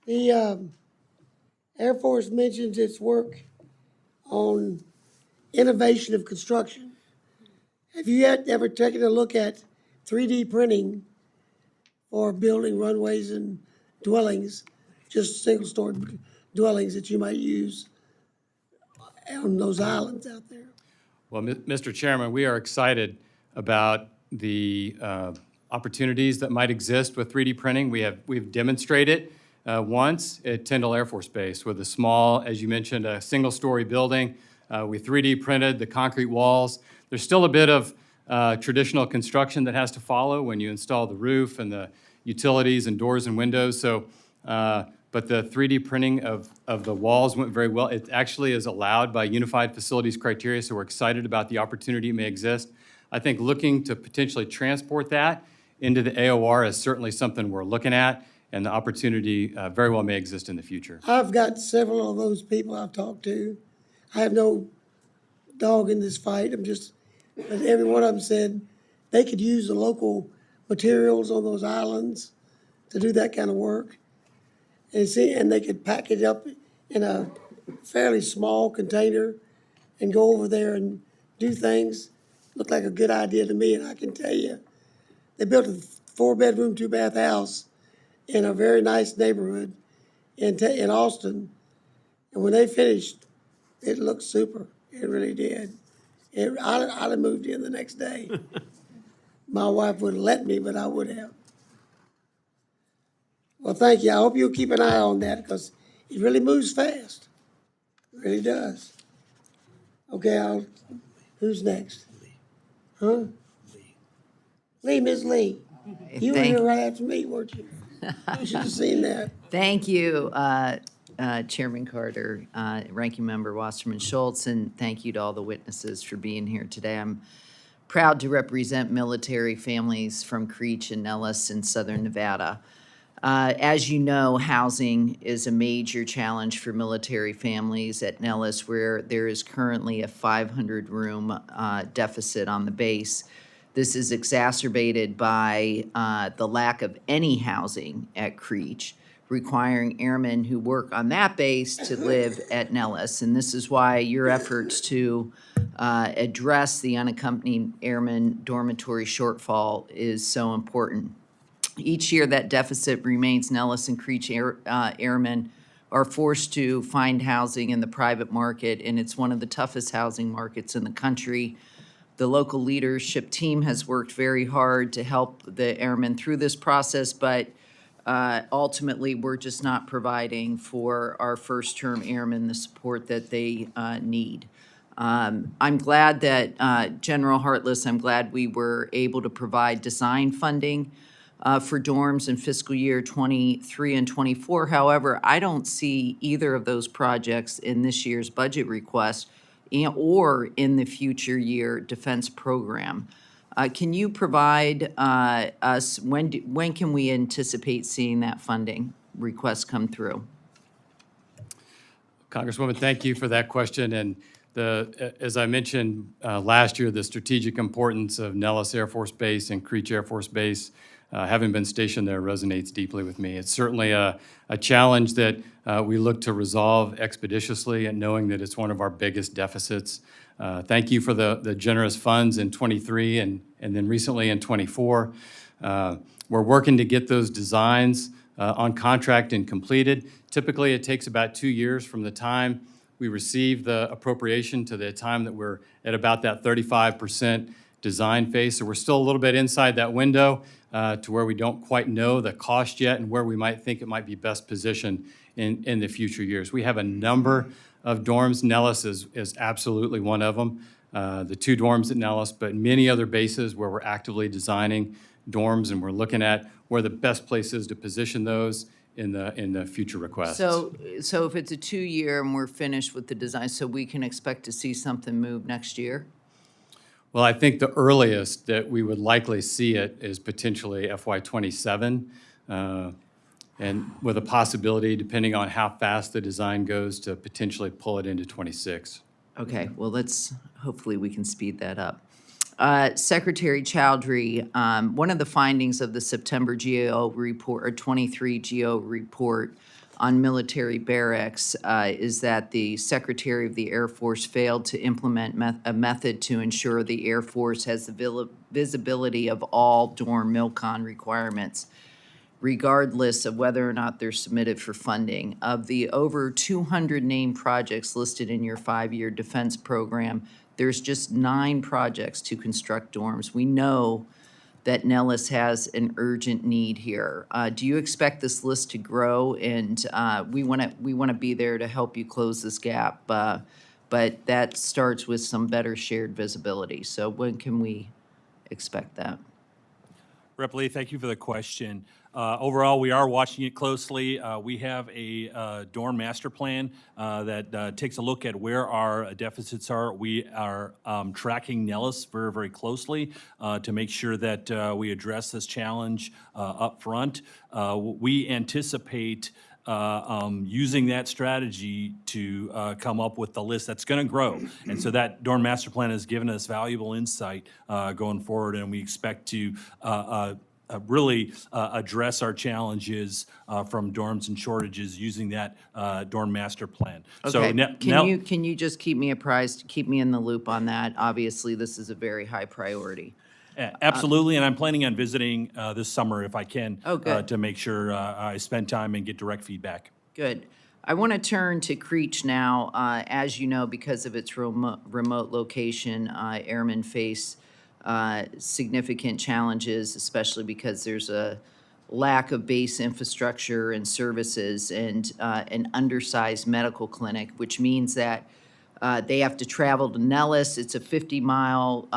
The Air Force mentions its work on innovation of construction. Have you ever taken a look at 3D printing for building runways and dwellings, just single-story dwellings that you might use on those islands out there. Well, Mr. Chairman, we are excited about the opportunities that might exist with 3D printing. We've demonstrated once at Tyndall Air Force Base with a small, as you mentioned, a single-story building. We 3D printed the concrete walls. There's still a bit of traditional construction that has to follow when you install the roof and the utilities and doors and windows. So, but the 3D printing of the walls went very well. It actually is allowed by Unified Facilities Criteria, so we're excited about the opportunity that may exist. I think looking to potentially transport that into the AOR is certainly something we're looking at, and the opportunity very well may exist in the future. I've got several of those people I've talked to. I have no dog in this fight. But every one of them said they could use the local materials on those islands to do that kind of work. And they could pack it up in a fairly small container and go over there and do things. Looked like a good idea to me, and I can tell you, they built a 4-bedroom, 2-bath house in a very nice neighborhood in Austin. And when they finished, it looked super. It really did. I'd have moved in the next day. My wife wouldn't let me, but I would have. Well, thank you. I hope you'll keep an eye on that because it really moves fast. It really does. Okay, who's next? Huh? Lee, Ms. Lee. You were here right after me, weren't you? You should have seen that. Thank you, Chairman Carter, Ranking Member Wasserman Schultz, and thank you to all the witnesses for being here today. I'm proud to represent military families from Creech and Nellis in Southern Nevada. As you know, housing is a major challenge for military families at Nellis, where there is currently a 500-room deficit on the base. This is exacerbated by the lack of any housing at Creech, requiring airmen who work on that base to live at Nellis. And this is why your efforts to address the unaccompanied airman dormitory shortfall is so important. Each year that deficit remains. Nellis and Creech airmen are forced to find housing in the private market, and it's one of the toughest housing markets in the country. The local leadership team has worked very hard to help the airmen through this process, but ultimately we're just not providing for our first-term airmen the support that they need. I'm glad that General Hartless, I'm glad we were able to provide design funding for dorms in fiscal year 23 and 24. However, I don't see either of those projects in this year's budget request or in the future year defense program. Can you provide us, when can we anticipate seeing that funding request come through? Congresswoman, thank you for that question. And as I mentioned last year, the strategic importance of Nellis Air Force Base and Creech Air Force Base, having been stationed there, resonates deeply with me. It's certainly a challenge that we look to resolve expeditiously, and knowing that it's one of our biggest deficits. Thank you for the generous funds in 23 and then recently in 24. We're working to get those designs on contract and completed. Typically, it takes about 2 years from the time we receive the appropriation to the time that we're at about that 35% design phase. So we're still a little bit inside that window to where we don't quite know the cost yet and where we might think it might be best positioned in the future years. We have a number of dorms. Nellis is absolutely one of them. The 2 dorms at Nellis, but many other bases where we're actively designing dorms, and we're looking at where the best place is to position those in the future requests. So if it's a 2-year and we're finished with the design, so we can expect to see something move next year? Well, I think the earliest that we would likely see it is potentially FY27, and with a possibility, depending on how fast the design goes, to potentially pull it into 26. Okay, well, hopefully we can speed that up. Secretary Chowdhury, one of the findings of the September GAO report, or 23 GAO report on military barracks, is that the Secretary of the Air Force failed to implement a method to ensure the Air Force has the visibility of all dorm MILCON requirements. regardless of whether or not they're submitted for funding. Of the over 200 named projects listed in your 5-year defense program, there's just 9 projects to construct dorms. We know that Nellis has an urgent need here. Do you expect this list to grow? And we want to be there to help you close this gap. But that starts with some better shared visibility. So when can we expect that? Rep. Lee, thank you for the question. Overall, we are watching it closely. We have a dorm master plan that takes a look at where our deficits are. We are tracking Nellis very, very closely to make sure that we address this challenge up front. We anticipate using that strategy to come up with the list that's going to grow. And so that dorm master plan has given us valuable insight going forward, and we expect to really address our challenges from dorms and shortages using that dorm master plan. So Okay, now, can you just keep me apprised, keep me in the loop on that? Obviously, this is a very high priority. absolutely, and I'm planning on visiting this summer if I can. Oh, good. To make sure I spend time and get direct feedback. Good. I want to turn to Creech now. As you know, because of its remote location, airmen face significant challenges, especially because there's a lack of base infrastructure and services and an undersized medical clinic, which means that they have to travel to Nellis. It's a 50-mile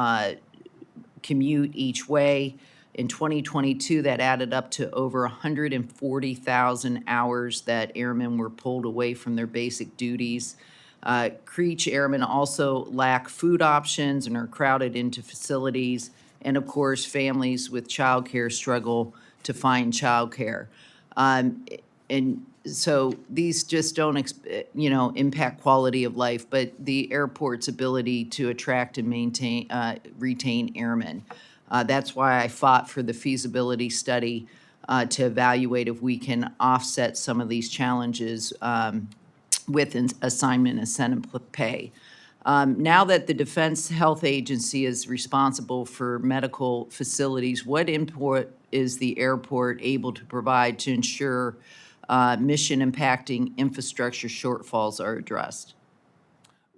commute each way. In 2022, that added up to over 140,000 hours that airmen were pulled away from their basic duties. Creech airmen also lack food options and are crowded into facilities. And of course, families with childcare struggle to find childcare. And so these just don't, impact quality of life, but the airport's ability to attract and retain airmen. That's why I fought for the feasibility study to evaluate if we can offset some of these challenges with assignment incentive pay. Now that the Defense Health Agency is responsible for medical facilities, what input is the airport able to provide to ensure mission-impacting infrastructure shortfalls are addressed?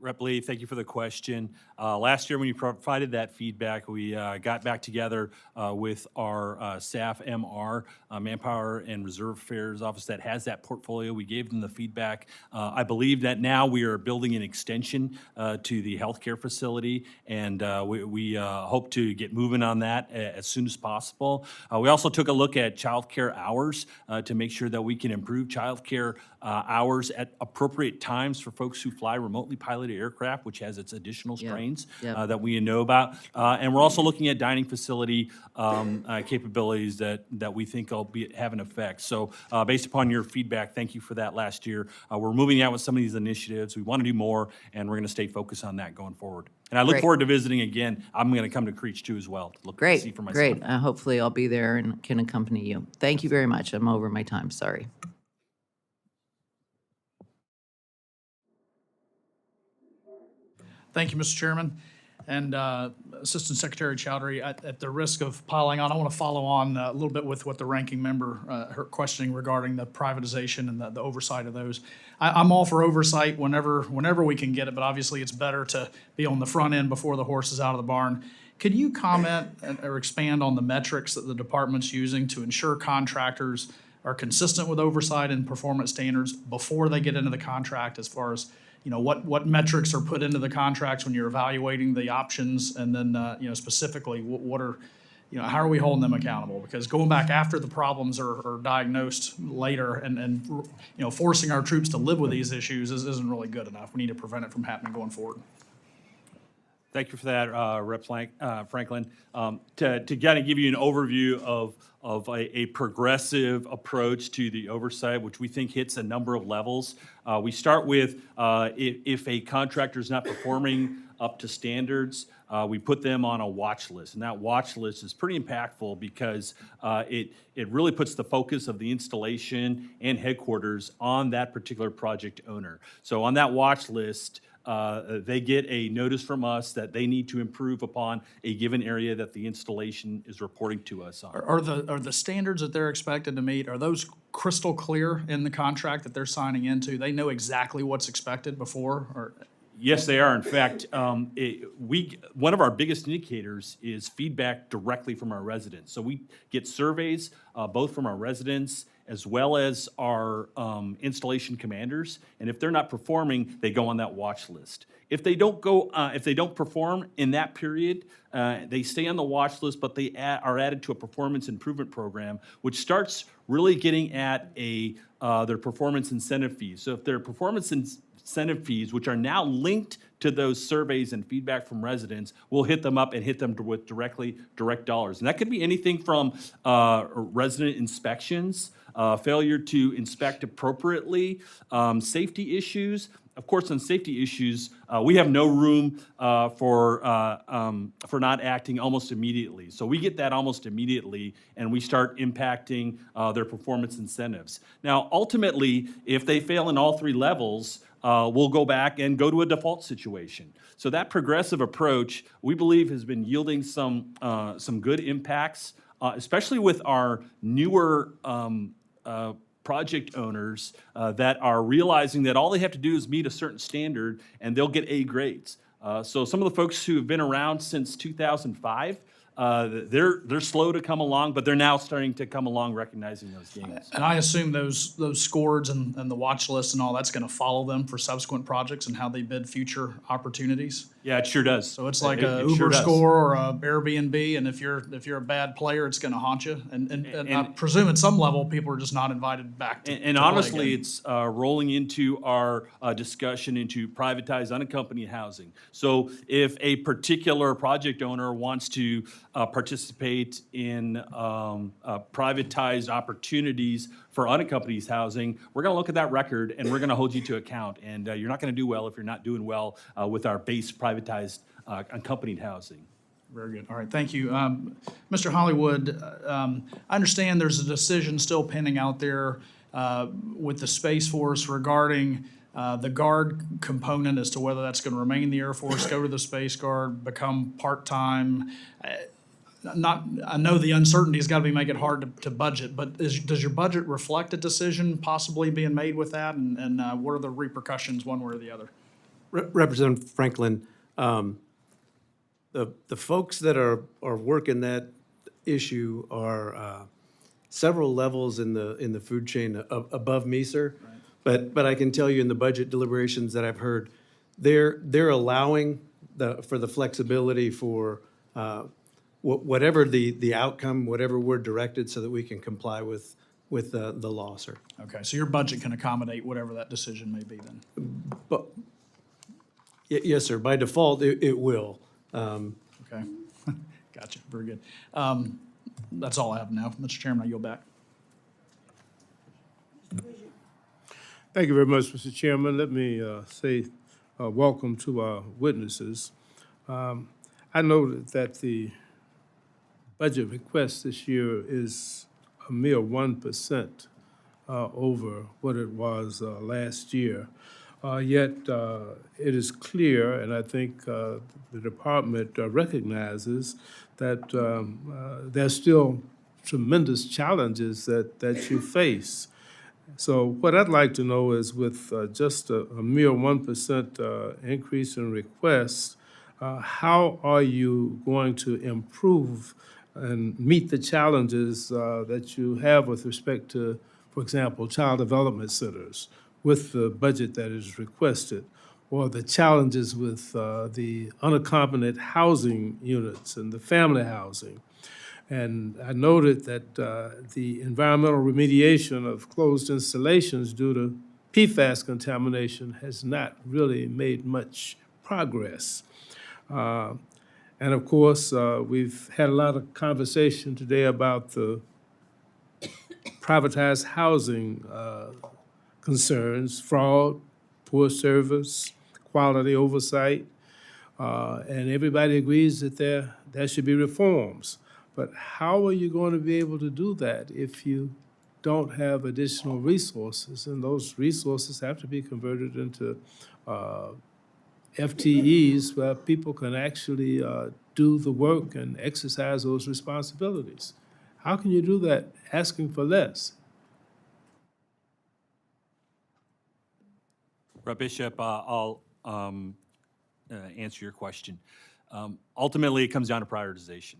Rep. Lee, thank you for the question. Last year, when you provided that feedback, we got back together with our staff MR, Manpower and Reserve Affairs Office that has that portfolio. We gave them the feedback. I believe that now we are building an extension to the healthcare facility, and we hope to get moving on that as soon as possible. We also took a look at childcare hours to make sure that we can improve childcare hours at appropriate times for folks who fly remotely piloted aircraft, which has its additional strains that we know about. And we're also looking at dining facility capabilities that we think will have an effect. So based upon your feedback, thank you for that last year. We're moving out with some of these initiatives. We want to do more, and we're going to stay focused on that going forward. And I look Great. forward to visiting again. I'm going to come to Creech too as well to look Great, see for myself. great. Hopefully I'll be there and can accompany you. Thank you very much. I'm over my time, sorry. Thank you, Mr. Chairman. And Assistant Secretary Chowdhury, at the risk of piling on, I want to follow on a little bit with what the ranking member, her questioning regarding the privatization and the oversight of those. I'm all for oversight whenever we can get it, but obviously it's better to be on the front end before the horse is out of the barn. Could you comment or expand on the metrics that the department's using to ensure contractors are consistent with oversight and performance standards before they get into the contract, as far as what metrics are put into the contracts when you're evaluating the options, and then specifically what are how are we holding them accountable? Because going back after the problems are diagnosed later and forcing our troops to live with these issues isn't really good enough. We need to prevent it from happening going forward. Thank you for that, Rep. Franklin. To kind of give you an overview of a progressive approach to the oversight, which we think hits a number of levels. We start with if a contractor is not performing up to standards, we put them on a watch list. And that watch list is pretty impactful because it really puts the focus of the installation and headquarters on that particular project owner. So on that watch list, they get a notice from us that they need to improve upon a given area that the installation is reporting to us on. Are the standards that they're expected to meet, are those crystal clear in the contract that they're signing into? They know exactly what's expected before, or? Yes, they are. In fact, one of our biggest indicators is feedback directly from our residents. So we get surveys both from our residents as well as our installation commanders. And if they're not performing, they go on that watch list. If they don't perform in that period, they stay on the watch list, but they are added to a performance improvement program, which starts really getting at their performance incentive fees. So if their performance incentive fees, which are now linked to those surveys and feedback from residents, we'll hit them up and hit them with direct dollars. And that could be anything from resident inspections, failure to inspect appropriately, safety issues. Of course, on safety issues, we have no room for not acting almost immediately. So we get that almost immediately, and we start impacting their performance incentives. Now, ultimately, if they fail in all three levels, we'll go back and go to a default situation. So that progressive approach, we believe, has been yielding some good impacts, especially with our newer project owners that are realizing that all they have to do is meet a certain standard and they'll get A grades. So some of the folks who have been around since 2005, they're slow to come along, but they're now starting to come along recognizing those gains. And I assume those scores and the watch list and all that's going to follow them for subsequent projects and how they bid future opportunities. Yeah, it sure does. So it's like It a sure Uber does. score or a Airbnb, and if you're a bad player, it's going to haunt you. And I presume at some level people are just not invited back to And play honestly, again. it's rolling into our discussion into privatized unaccompanied housing. So if a particular project owner wants to participate in privatized opportunities for unaccompanied housing, we're going to look at that record and we're going to hold you to account. And you're not going to do well if you're not doing well with our base privatized accompanied housing. Very good. All right, thank you. Mr. Hollywood, I understand there's a decision still pending out there with the Space Force regarding the Guard component as to whether that's going to remain in the Air Force, go to the Space Guard, become part-time. I know the uncertainty has got to make it hard to budget, but does your budget reflect a decision possibly being made with that? And what are the repercussions one way or the other? Representative Franklin, the folks that are working that issue are several levels in the food chain above me, sir. Right. But I can tell you in the budget deliberations that I've heard, they're allowing for the flexibility for whatever the outcome, whatever we're directed, so that we can comply with the law, sir. Okay, so your budget can accommodate whatever that decision may be then? But yes, sir. By default, it will. Okay, gotcha, very good. That's all I have now. Mr. Chairman, I yield back. Thank you very much, Mr. Chairman. Let me say welcome to our witnesses. I know that the budget request this year is a mere 1% over what it was last year. Yet it is clear, and I think the department recognizes that there's still tremendous challenges that you face. So what I'd like to know is, with just a mere 1% increase in requests, how are you going to improve and meet the challenges that you have with respect to, for example, child development centers with the budget that is requested, or the challenges with the unaccompanied housing units and the family housing? And I noted that the environmental remediation of closed installations due to PFAS contamination has not really made much progress. And of course, we've had a lot of conversation today about the privatized housing concerns, fraud, poor service, quality oversight, and everybody agrees that there should be reforms. But how are you going to be able to do that if you don't have additional resources? And those resources have to be converted into FTEs where people can actually do the work and exercise those responsibilities. How can you do that asking for less? Rep. Bishop, I'll answer your question. Ultimately, it comes down to prioritization.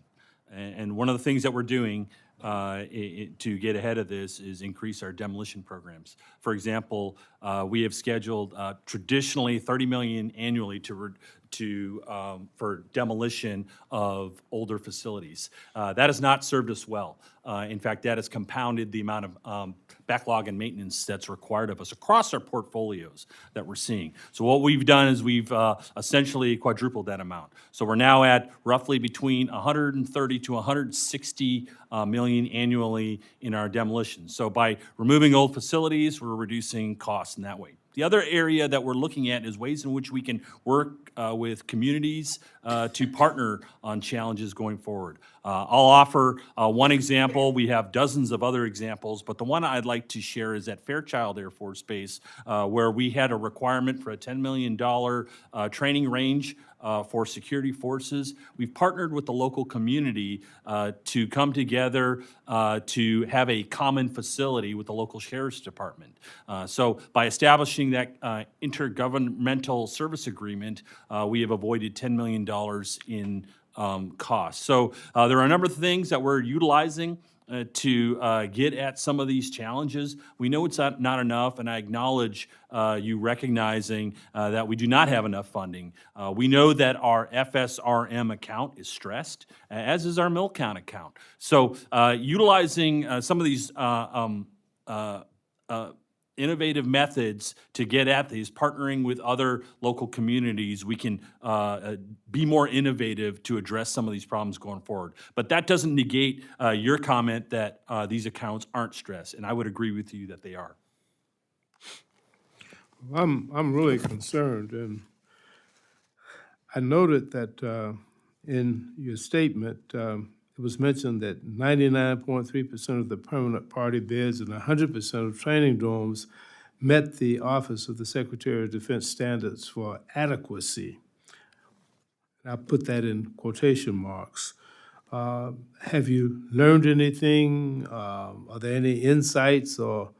And one of the things that we're doing to get ahead of this is increase our demolition programs. For example, we have scheduled traditionally $30 million annually for demolition of older facilities. That has not served us well. In fact, that has compounded the amount of backlog and maintenance that's required of us across our portfolios that we're seeing. So what we've done is we've essentially quadrupled that amount. So we're now at roughly between 130 to 160 million annually in our demolition. So by removing old facilities, we're reducing costs in that way. The other area that we're looking at is ways in which we can work with communities to partner on challenges going forward. I'll offer one example. We have dozens of other examples, but the one I'd like to share is at Fairchild Air Force Base, where we had a requirement for a $10 million training range for security forces. We've partnered with the local community to come together to have a common facility with the local sheriff's department. So by establishing that intergovernmental service agreement, we have avoided $10 million in costs. So there are a number of things that we're utilizing to get at some of these challenges. We know it's not enough, and I acknowledge you recognizing that we do not have enough funding. We know that our FSRM account is stressed, as is our mill count account. So utilizing some of these innovative methods to get at these, partnering with other local communities, we can be more innovative to address some of these problems going forward. But that doesn't negate your comment that these accounts aren't stressed, and I would agree with you that they are. I'm really concerned, and I noted that in your statement, it was mentioned that 99.3% of the permanent party beds and 100% of training dorms met the Office of the Secretary of Defense standards for adequacy. I put that in quotation marks. Have you learned anything? Are there any insights or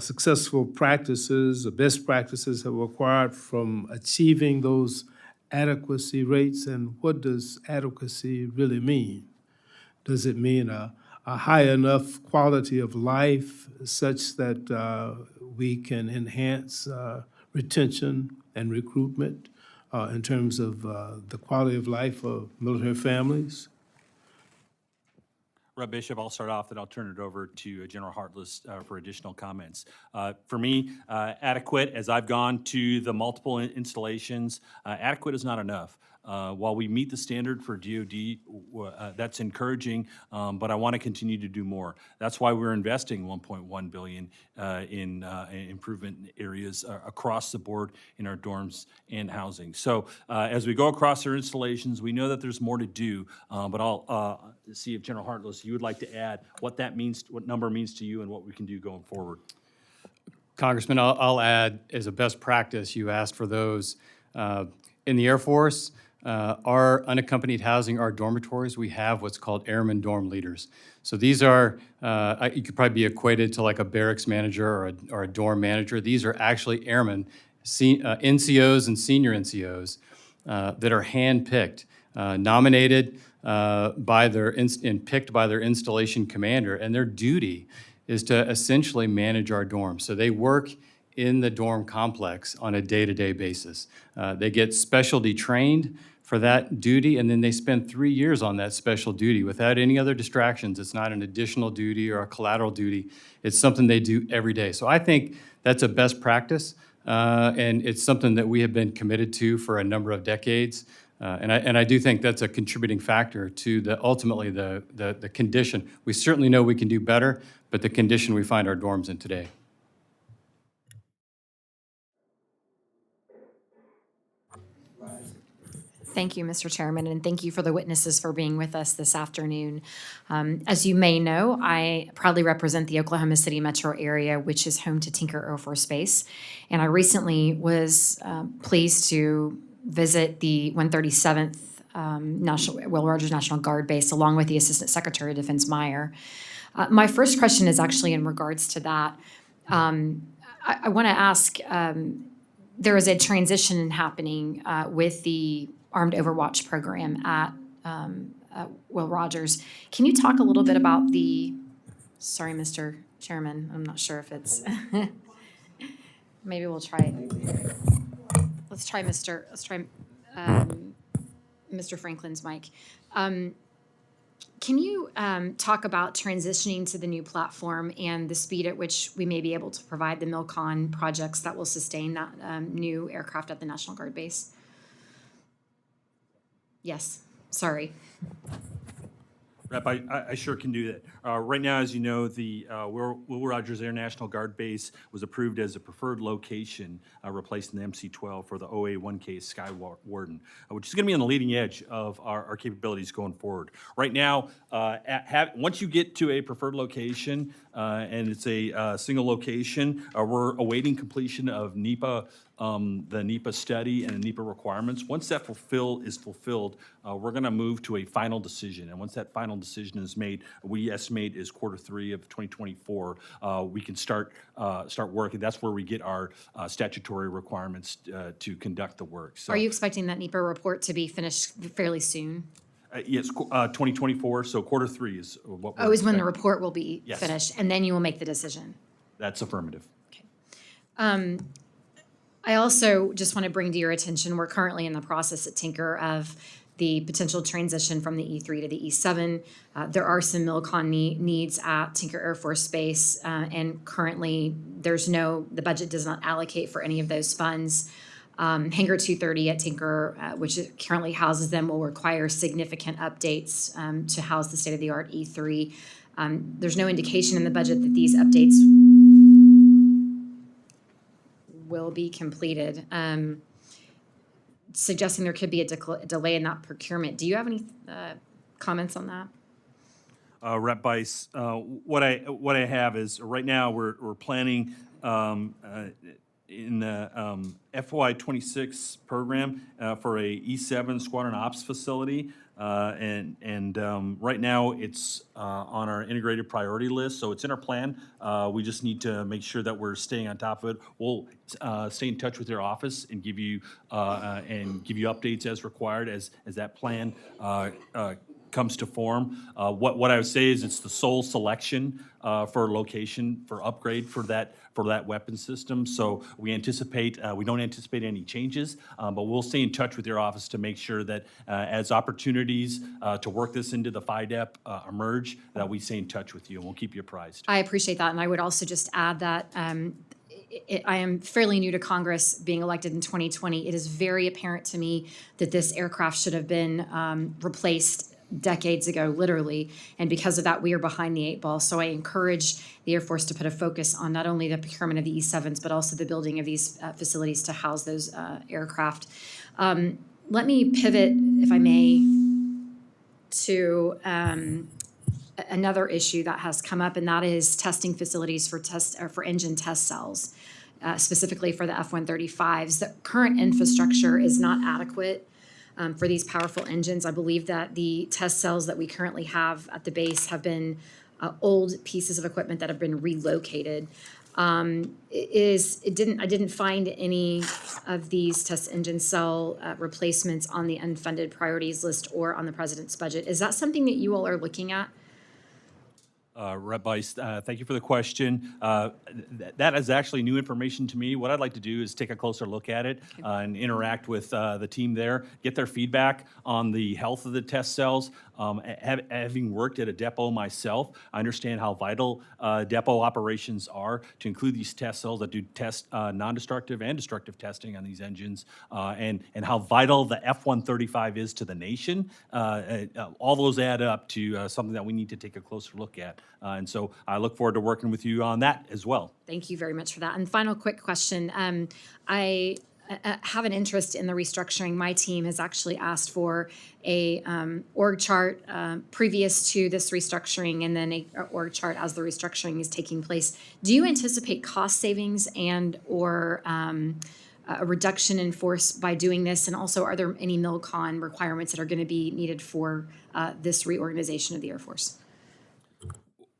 successful practices or best practices that were required from achieving those adequacy rates? And what does adequacy really mean? Does it mean a high enough quality of life such that we can enhance retention and recruitment in terms of the quality of life of military families? Rep. Bishop, I'll start off, then I'll turn it over to General Hartless for additional comments. For me, adequate, as I've gone to the multiple installations, adequate is not enough. While we meet the standard for DoD, that's encouraging, but I want to continue to do more. That's why we're investing $1.1 billion in improvement areas across the board in our dorms and housing. So as we go across our installations, we know that there's more to do, but I'll see if General Hartless, you would like to add what that means, what number means to you, and what we can do going forward. Congressman, I'll add, as a best practice, you asked for those. In the Air Force, our unaccompanied housing, our dormitories, we have what's called airman dorm leaders. So these are, you could probably be equated to like a barracks manager or a dorm manager. These are actually airmen, NCOs and senior NCOs that are hand-picked, nominated by and picked by their installation commander, and their duty is to essentially manage our dorms. So they work in the dorm complex on a day-to-day basis. They get specialty trained for that duty, and then they spend 3 years on that special duty without any other distractions. It's not an additional duty or a collateral duty. It's something they do every day. So I think that's a best practice, and it's something that we have been committed to for a number of decades. And I do think that's a contributing factor to ultimately the condition. We certainly know we can do better, but the condition we find our dorms in today. Thank you, Mr. Chairman, and thank you for the witnesses for being with us this afternoon. As you may know, I proudly represent the Oklahoma City metro area, which is home to Tinker Air Force Base. And I recently was pleased to visit the 137th Will Rogers National Guard Base, along with the Assistant Secretary of Defense Meyer. My first question is actually in regards to that. I want to ask, there is a transition happening with the Armed Overwatch program at Will Rogers. Can you talk a little bit about sorry, Mr. Chairman, I'm not sure if it's, maybe we'll try it. Let's try Mr. Franklin's mic. Can you talk about transitioning to the new platform and the speed at which we may be able to provide the MILCON projects that will sustain that new aircraft at the National Guard base? Yes, sorry. Rep, I sure can do that. Right now, as you know, the Will Rogers Air National Guard Base was approved as a preferred location, replacing the MC-12 for the OA-1K Sky Warden, which is going to be on the leading edge of our capabilities going forward. Right now, once you get to a preferred location, and it's a single location, we're awaiting completion of NEPA, the NEPA study and the NEPA requirements. Once that is fulfilled, we're going to move to a final decision. And once that final decision is made, we estimate is Q3 of 2024, we can start working. That's where we get our statutory requirements to conduct the work. So, Are you expecting that NEPA report to be finished fairly soon? yes, 2024, so Q3 is what we're Oh, is when the expecting. report will be Yes. finished, and then you will make the decision? That's affirmative. I also just want to bring to your attention, we're currently in the process at Tinker of the potential transition from the E3 to the E7. There are some MILCON needs at Tinker Air Force Base, and currently the budget does not allocate for any of those funds. Hangar 230 at Tinker, which currently houses them, will require significant updates to house the state-of-the-art E3. There's no indication in the budget that these updates will be completed, suggesting there could be a delay in that procurement. Do you have any comments on that? Rep Bice, what I have is right now we're planning in the FY26 program for a E7 Squadron Ops facility. And right now it's on our integrated priority list, so it's in our plan. We just need to make sure that we're staying on top of it. We'll stay in touch with your office and give you updates as required as that plan comes to form. What I would say is it's the sole selection for location for upgrade for that weapon system. So we don't anticipate any changes, but we'll stay in touch with your office to make sure that as opportunities to work this into the FIDEP emerge, that we stay in touch with you and we'll keep you apprised. I appreciate that, and I would also just add that I am fairly new to Congress, being elected in 2020. It is very apparent to me that this aircraft should have been replaced decades ago, literally, and because of that, we are behind the 8 ball. So I encourage the Air Force to put a focus on not only the procurement of the E7s, but also the building of these facilities to house those aircraft. Let me pivot, if I may, to another issue that has come up, and that is testing facilities for engine test cells, specifically for the F-135s. The current infrastructure is not adequate for these powerful engines. I believe that the test cells that we currently have at the base have been old pieces of equipment that have been relocated. I didn't find any of these test engine cell replacements on the unfunded priorities list or on the president's budget. Is that something that you all are looking at? Rep Bice, thank you for the question. That is actually new information to me. What I'd like to do is take a closer look at it and interact with the team there, get their feedback on the health of the test cells. Having worked at a depot myself, I understand how vital depot operations are to include these test cells that do test non-destructive and destructive testing on these engines, and how vital the F-135 is to the nation. All those add up to something that we need to take a closer look at. And so I look forward to working with you on that as well. Thank you very much for that. And final quick question. I have an interest in the restructuring. My team has actually asked for a org chart previous to this restructuring, and then a org chart as the restructuring is taking place. Do you anticipate cost savings and or a reduction in force by doing this? And also, are there any MilCon requirements that are going to be needed for this reorganization of the Air Force?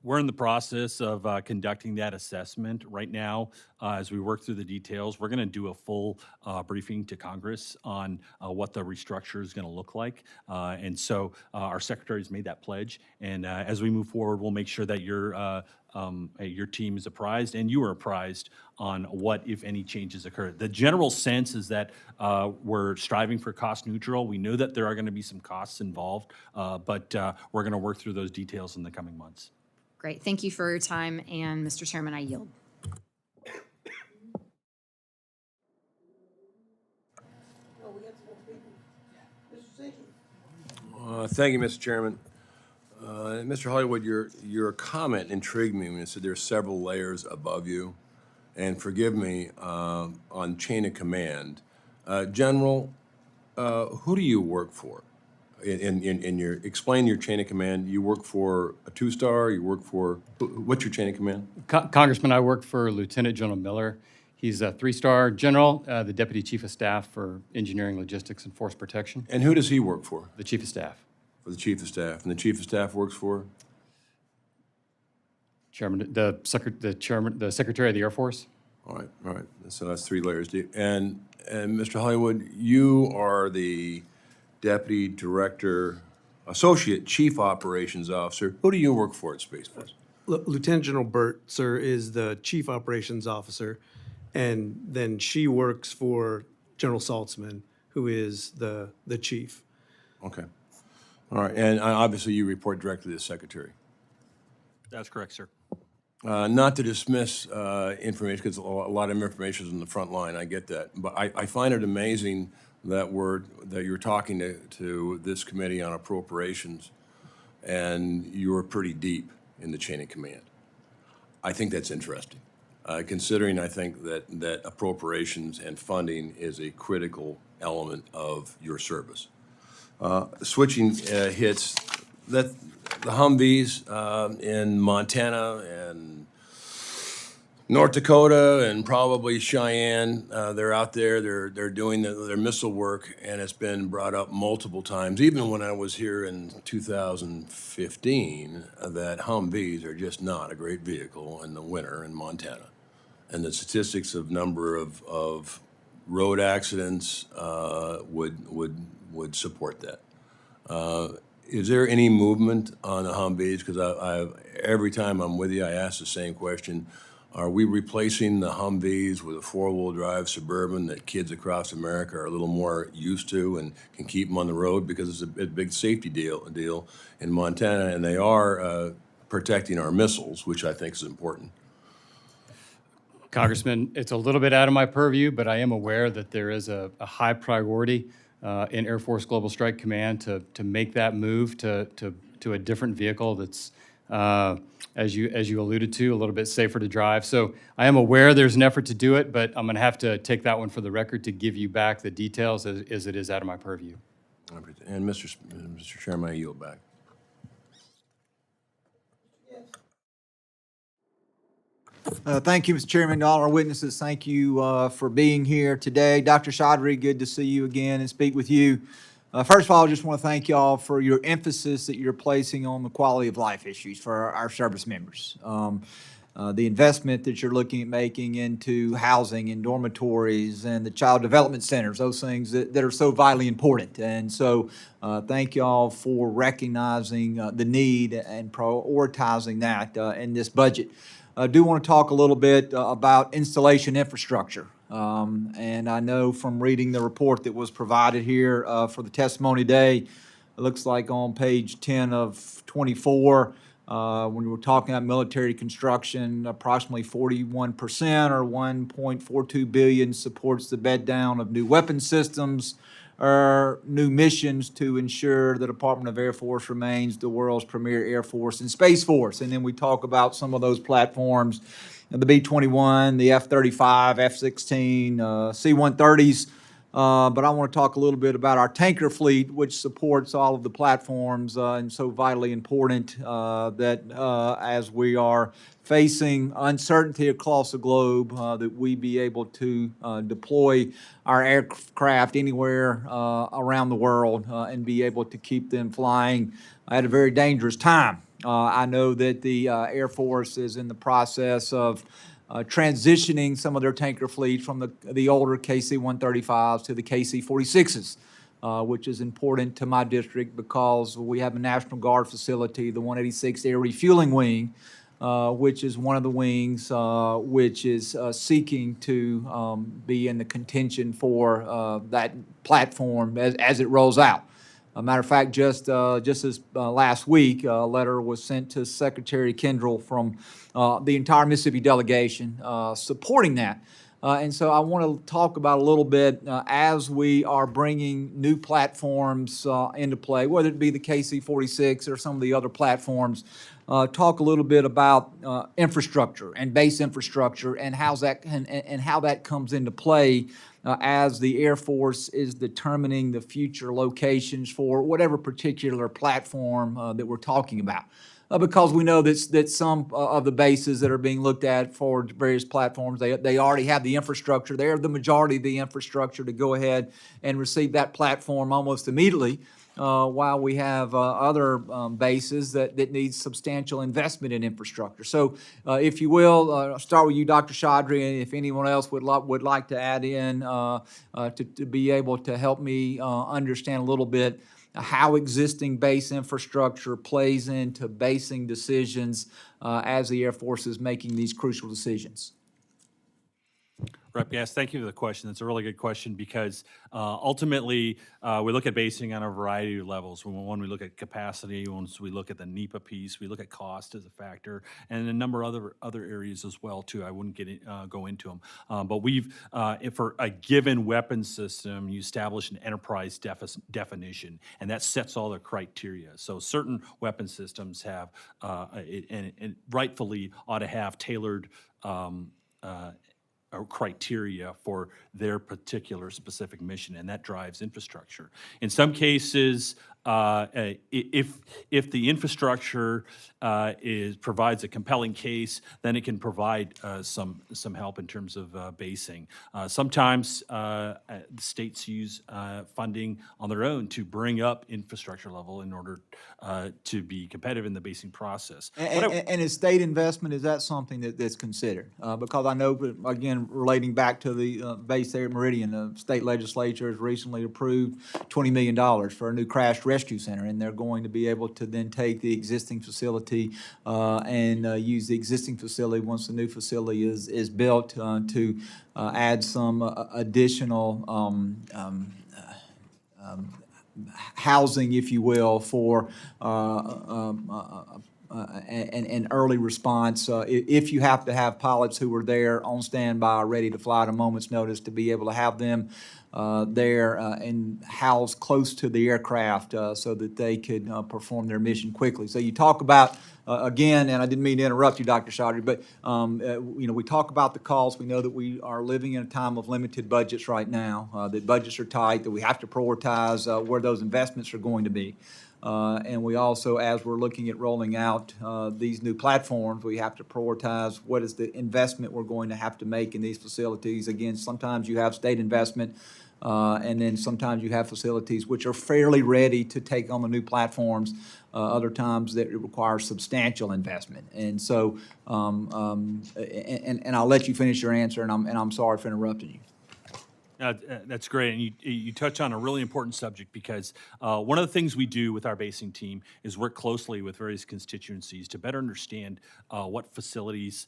We're in the process of conducting that assessment right now. As we work through the details, we're going to do a full briefing to Congress on what the restructure is going to look like. And so our secretary's made that pledge. And as we move forward, we'll make sure that your team is apprised and you are apprised on what, if any, changes occur. The general sense is that we're striving for cost neutral. We know that there are going to be some costs involved, but we're going to work through those details in the coming months. Great. Thank you for your time. And Mr. Chairman, I yield. Thank you, Mr. Chairman. Mr. Hollywood, your comment intrigued me when you said there are several layers above you. And forgive me, on chain of command. General, who do you work for? Explain your chain of command. You work for a 2-star, you work for, what's your chain of command? Congressman, I work for Lieutenant General Miller. He's a 3-star general, the Deputy Chief of Staff for Engineering, Logistics, and Force Protection. And who does he work for? The Chief of Staff. For the Chief of Staff. And the Chief of Staff works for? The Secretary of the Air Force. All right. So that's 3 layers deep. And Mr. Hollywood, you are the Deputy Director, Associate Chief Operations Officer. Who do you work for at Space Force? Lieutenant General Burt, sir, is the Chief Operations Officer, and then she works for General Saltzman, who is the chief. Okay. All right. And obviously you report directly to the Secretary. That's correct, sir. Not to dismiss information, because a lot of information is in the front line, I get that. But I find it amazing that you're talking to this committee on appropriations, and you're pretty deep in the chain of command. I think that's interesting, considering I think that appropriations and funding is a critical element of your service. Switching hits, that the Humvees in Montana and North Dakota and probably Cheyenne, they're out there, they're doing their missile work, and it's been brought up multiple times, even when I was here in 2015, that Humvees are just not a great vehicle in the winter in Montana. And the statistics of number of road accidents would support that. Is there any movement on the Humvees? Because every time I'm with you, I ask the same question. Are we replacing the Humvees with a 4-wheel drive Suburban that kids across America are a little more used to and can keep them on the road? Because it's a big safety deal in Montana, and they are protecting our missiles, which I think is important. Congressman, it's a little bit out of my purview, but I am aware that there is a high priority in Air Force Global Strike Command to make that move to a different vehicle that's, as you alluded to, a little bit safer to drive. So I am aware there's an effort to do it, but I'm going to have to take that one for the record to give you back the details as it is out of my purview. And Mr. Chairman, I yield back. Thank you, Mr. Chairman. To all our witnesses, thank you for being here today. Dr. Chaudhry, good to see you again and speak with you. First of all, I just want to thank you all for your emphasis that you're placing on the quality of life issues for our service members. The investment that you're looking at making into housing and dormitories and the child development centers, those things that are so vitally important. And so thank you all for recognizing the need and prioritizing that in this budget. I do want to talk a little bit about installation infrastructure. And I know from reading the report that was provided here for the testimony day, it looks like on page 10 of 24, when we're talking about military construction, approximately 41% or $1.42 billion supports the bed down of new weapon systems or new missions to ensure the Department of Air Force remains the world's premier Air Force and Space Force. And then we talk about some of those platforms the B-21, the F-35, F-16, C-130s. But I want to talk a little bit about our tanker fleet, which supports all of the platforms, and so vitally important that as we are facing uncertainty across the globe, that we be able to deploy our aircraft anywhere around the world and be able to keep them flying at a very dangerous time. I know that the Air Force is in the process of transitioning some of their tanker fleet from the older KC-135s to the KC-46s, which is important to my district because we have a National Guard facility, the 186th Air Refueling Wing, which is one of the wings which is seeking to be in the contention for that platform as it rolls out. A matter of fact, just as last week, a letter was sent to Secretary Kendall from the entire Mississippi delegation supporting that. And so I want to talk about a little bit as we are bringing new platforms into play, whether it be the KC-46 or some of the other platforms, talk a little bit about infrastructure and base infrastructure and how that comes into play as the Air Force is determining the future locations for whatever particular platform that we're talking about. Because we know that some of the bases that are being looked at for various platforms, they already have the infrastructure. They have the majority of the infrastructure to go ahead and receive that platform almost immediately, while we have other bases that need substantial investment in infrastructure. So if you will, I'll start with you, Dr. Chaudhry, and if anyone else would like to add in to be able to help me understand a little bit how existing base infrastructure plays into basing decisions as the Air Force is making these crucial decisions. Rep, yes, thank you for the question. That's a really good question because ultimately we look at basing on a variety of levels. When we look at capacity, once we look at the NEPA piece, we look at cost as a factor, and a number of other areas as well too. I wouldn't go into them, but we've for a given weapon system, you establish an enterprise definition, and that sets all the criteria. So certain weapon systems have and rightfully ought to have tailored criteria for their particular specific mission, and that drives infrastructure. In some cases, if the infrastructure provides a compelling case, then it can provide some help in terms of basing. Sometimes states use funding on their own to bring up infrastructure level in order to be competitive in the basing process. And is state investment, is that something that's considered? Because I know, again, relating back to the base there at Meridian, the state legislature has recently approved $20 million for a new crash rescue center, and they're going to be able to then take the existing facility and use the existing facility once the new facility is built to add some additional housing, if you will, for an early response. If you have to have pilots who are there on standby, ready to fly at a moment's notice, to be able to have them there and housed close to the aircraft so that they could perform their mission quickly. So you talk about, again, and I didn't mean to interrupt you, Dr. Chaudhry, but we talk about the costs. We know that we are living in a time of limited budgets right now, that budgets are tight, that we have to prioritize where those investments are going to be. And we also, as we're looking at rolling out these new platforms, we have to prioritize what is the investment we're going to have to make in these facilities. Again, sometimes you have state investment, and then sometimes you have facilities which are fairly ready to take on the new platforms. Other times that it requires substantial investment. And so, and I'll let you finish your answer, and I'm sorry for interrupting you. That's great, and you touch on a really important subject because one of the things we do with our basing team is work closely with various constituencies to better understand what facilities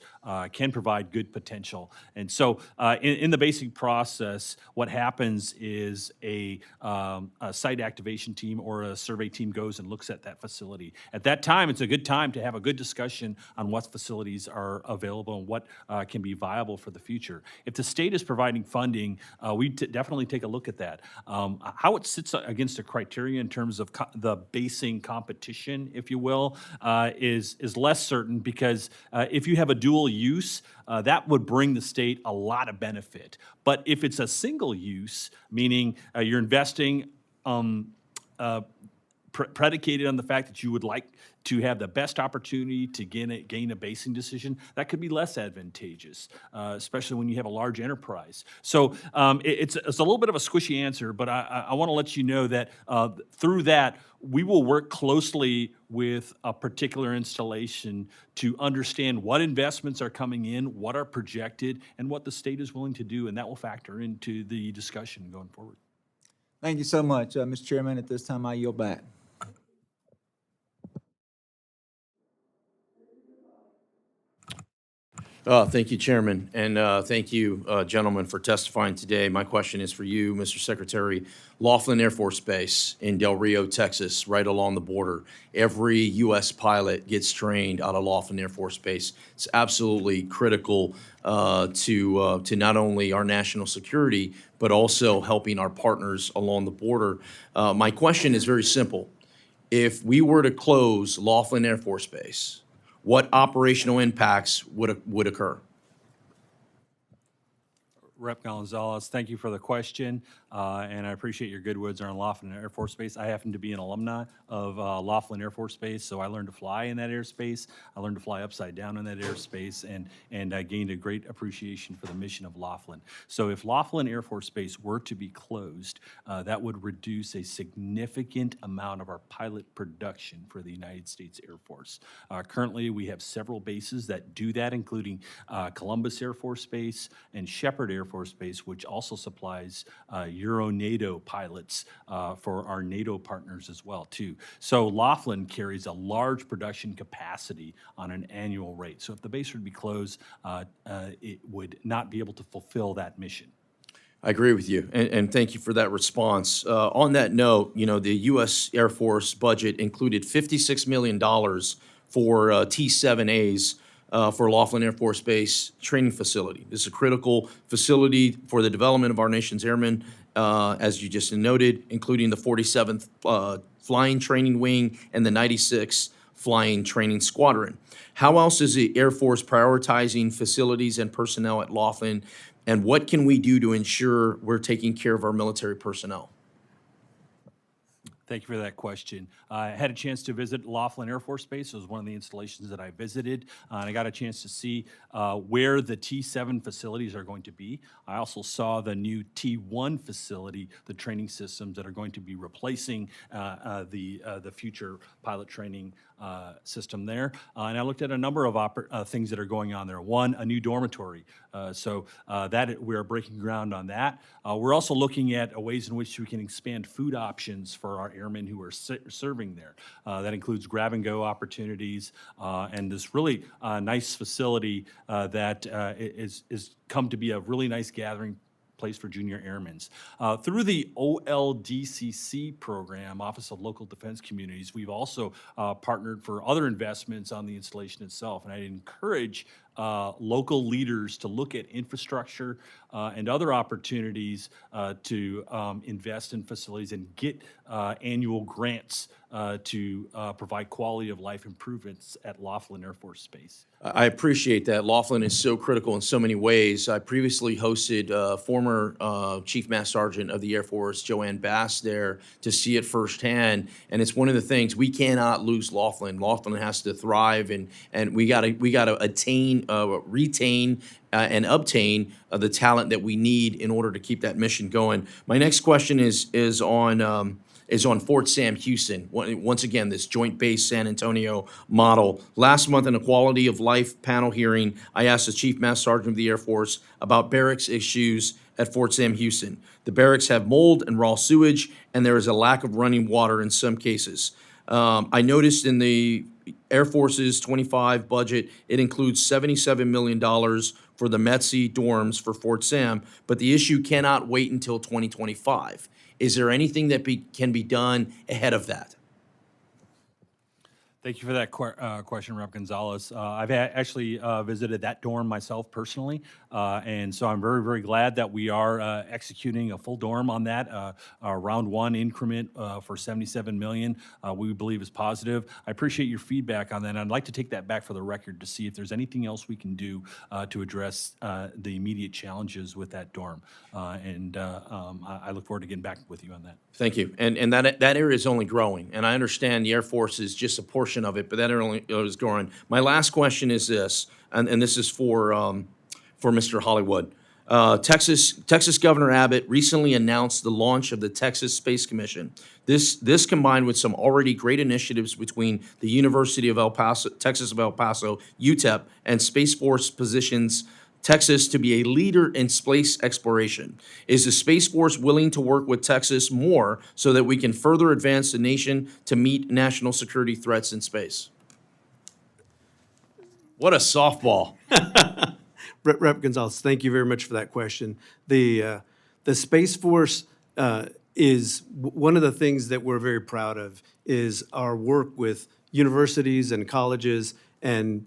can provide good potential. And so in the basing process, what happens is a site activation team or a survey team goes and looks at that facility. At that time, it's a good time to have a good discussion on what facilities are available and what can be viable for the future. If the state is providing funding, we we definitely take a look at that. How it sits against a criteria in terms of the basing competition, if you will, is less certain, because if you have a dual use, that would bring the state a lot of benefit. But if it's a single use, meaning you're investing predicated on the fact that you would like to have the best opportunity to gain a basing decision, that could be less advantageous, especially when you have a large enterprise. So it's a little bit of a squishy answer, but I want to let you know that through that, we will work closely with a particular installation to understand what investments are coming in, what are projected, and what the state is willing to do, and that will factor into the discussion going forward. Thank you so much, Mr. Chairman. At this time, I yield back. Thank you, Chairman, and thank you, gentlemen, for testifying today. My question is for you, Mr. Secretary. Laughlin Air Force Base in Del Rio, Texas, right along the border. Every U.S. pilot gets trained out of Laughlin Air Force Base. It's absolutely critical to not only our national security, but also helping our partners along the border. My question is very simple. If we were to close Laughlin Air Force Base, what operational impacts would occur? Rep. Gonzalez, thank you for the question, and I appreciate your good words on Laughlin Air Force Base. I happen to be an alumni of Laughlin Air Force Base, so I learned to fly in that airspace. I learned to fly upside down in that airspace, and I gained a great appreciation for the mission of Laughlin. So if Laughlin Air Force Base were to be closed, that would reduce a significant amount of our pilot production for the United States Air Force. Currently, we have several bases that do that, including Columbus Air Force Base and Shepherd Air Force Base, which also supplies Euro-NATO pilots for our NATO partners as well, too. So Laughlin carries a large production capacity on an annual rate. So if the base were to be closed, it would not be able to fulfill that mission. I agree with you, and thank you for that response. On that note, you know, the U.S. Air Force budget included $56 million for T-7As for Laughlin Air Force Base training facility. This is a critical facility for the development of our nation's airmen, as you just noted, including the 47th Flying Training Wing and the 96th Flying Training Squadron. How else is the Air Force prioritizing facilities and personnel at Laughlin, and what can we do to ensure we're taking care of our military personnel? Thank you for that question. I had a chance to visit Laughlin Air Force Base. It was one of the installations that I visited, and I got a chance to see where the T7 facilities are going to be. I also saw the new T1 facility, the training systems that are going to be replacing the future pilot training system there. And I looked at a number of things that are going on there. One, a new dormitory. So that we are breaking ground on that. We're also looking at ways in which we can expand food options for our airmen who are serving there. That includes grab-and-go opportunities and this really nice facility that is come to be a really nice gathering place for junior airmen. Through the OLDCC program, Office of Local Defense Communities, we've also partnered for other investments on the installation itself. And I encourage local leaders to look at infrastructure and other opportunities to invest in facilities and get annual grants to provide quality of life improvements at Laughlin Air Force Base. I appreciate that. Laughlin is so critical in so many ways. I previously hosted former Chief Master Sergeant of the Air Force, Joanne Bass, there to see it firsthand. And it's one of the things, we cannot lose Laughlin. Laughlin has to thrive, and we gotta attain, retain, and obtain the talent that we need in order to keep that mission going. My next question is on Fort Sam Houston. Once again, this Joint Base San Antonio model. Last month in a quality of life panel hearing, I asked the Chief Master Sergeant of the Air Force about barracks issues at Fort Sam Houston. The barracks have mold and raw sewage, and there is a lack of running water in some cases. I noticed in the Air Force's 25 budget, it includes $77 million for the METC dorms for Fort Sam, but the issue cannot wait until 2025. Is there anything that can be done ahead of that? Thank you for that question, Rep. Gonzalez. I've actually visited that dorm myself personally, and so I'm very, very glad that we are executing a full dorm on that. Round one increment for $77 million, we believe is positive. I appreciate your feedback on that. And I'd like to take that back for the record to see if there's anything else we can do to address the immediate challenges with that dorm. I look forward to getting back with you on that. Thank you. And that area is only growing. And I understand the Air Force is just a portion of it, but that area is growing. My last question is this, and this is for Mr. Hollywood. Texas Governor Abbott recently announced the launch of the Texas Space Commission. This combined with some already great initiatives between the University of El Paso, Texas of El Paso, UTEP, and Space Force positions Texas to be a leader in space exploration. Is the Space Force willing to work with Texas more so that we can further advance the nation to meet national security threats in space? What a softball. Rep. Gonzalez, thank you very much for that question. The Space Force is one of the things that we're very proud of is our work with universities and colleges and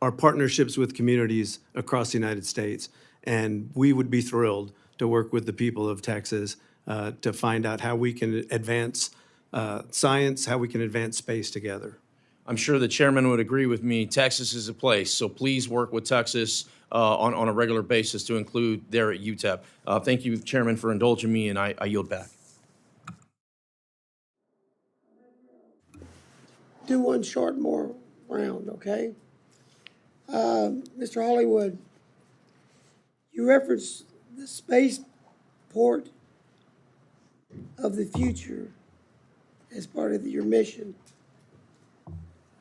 our partnerships with communities across the United States. And we would be thrilled to work with the people of Texas to find out how we can advance science, how we can advance space together. I'm sure the chairman would agree with me. Texas is a place, so please work with Texas on a regular basis to include there at UTEP. Thank you, Chairman, for indulging me, and I yield back. Do one short more round, okay? Mr. Hollywood, you referenced the spaceport of the future as part of your mission.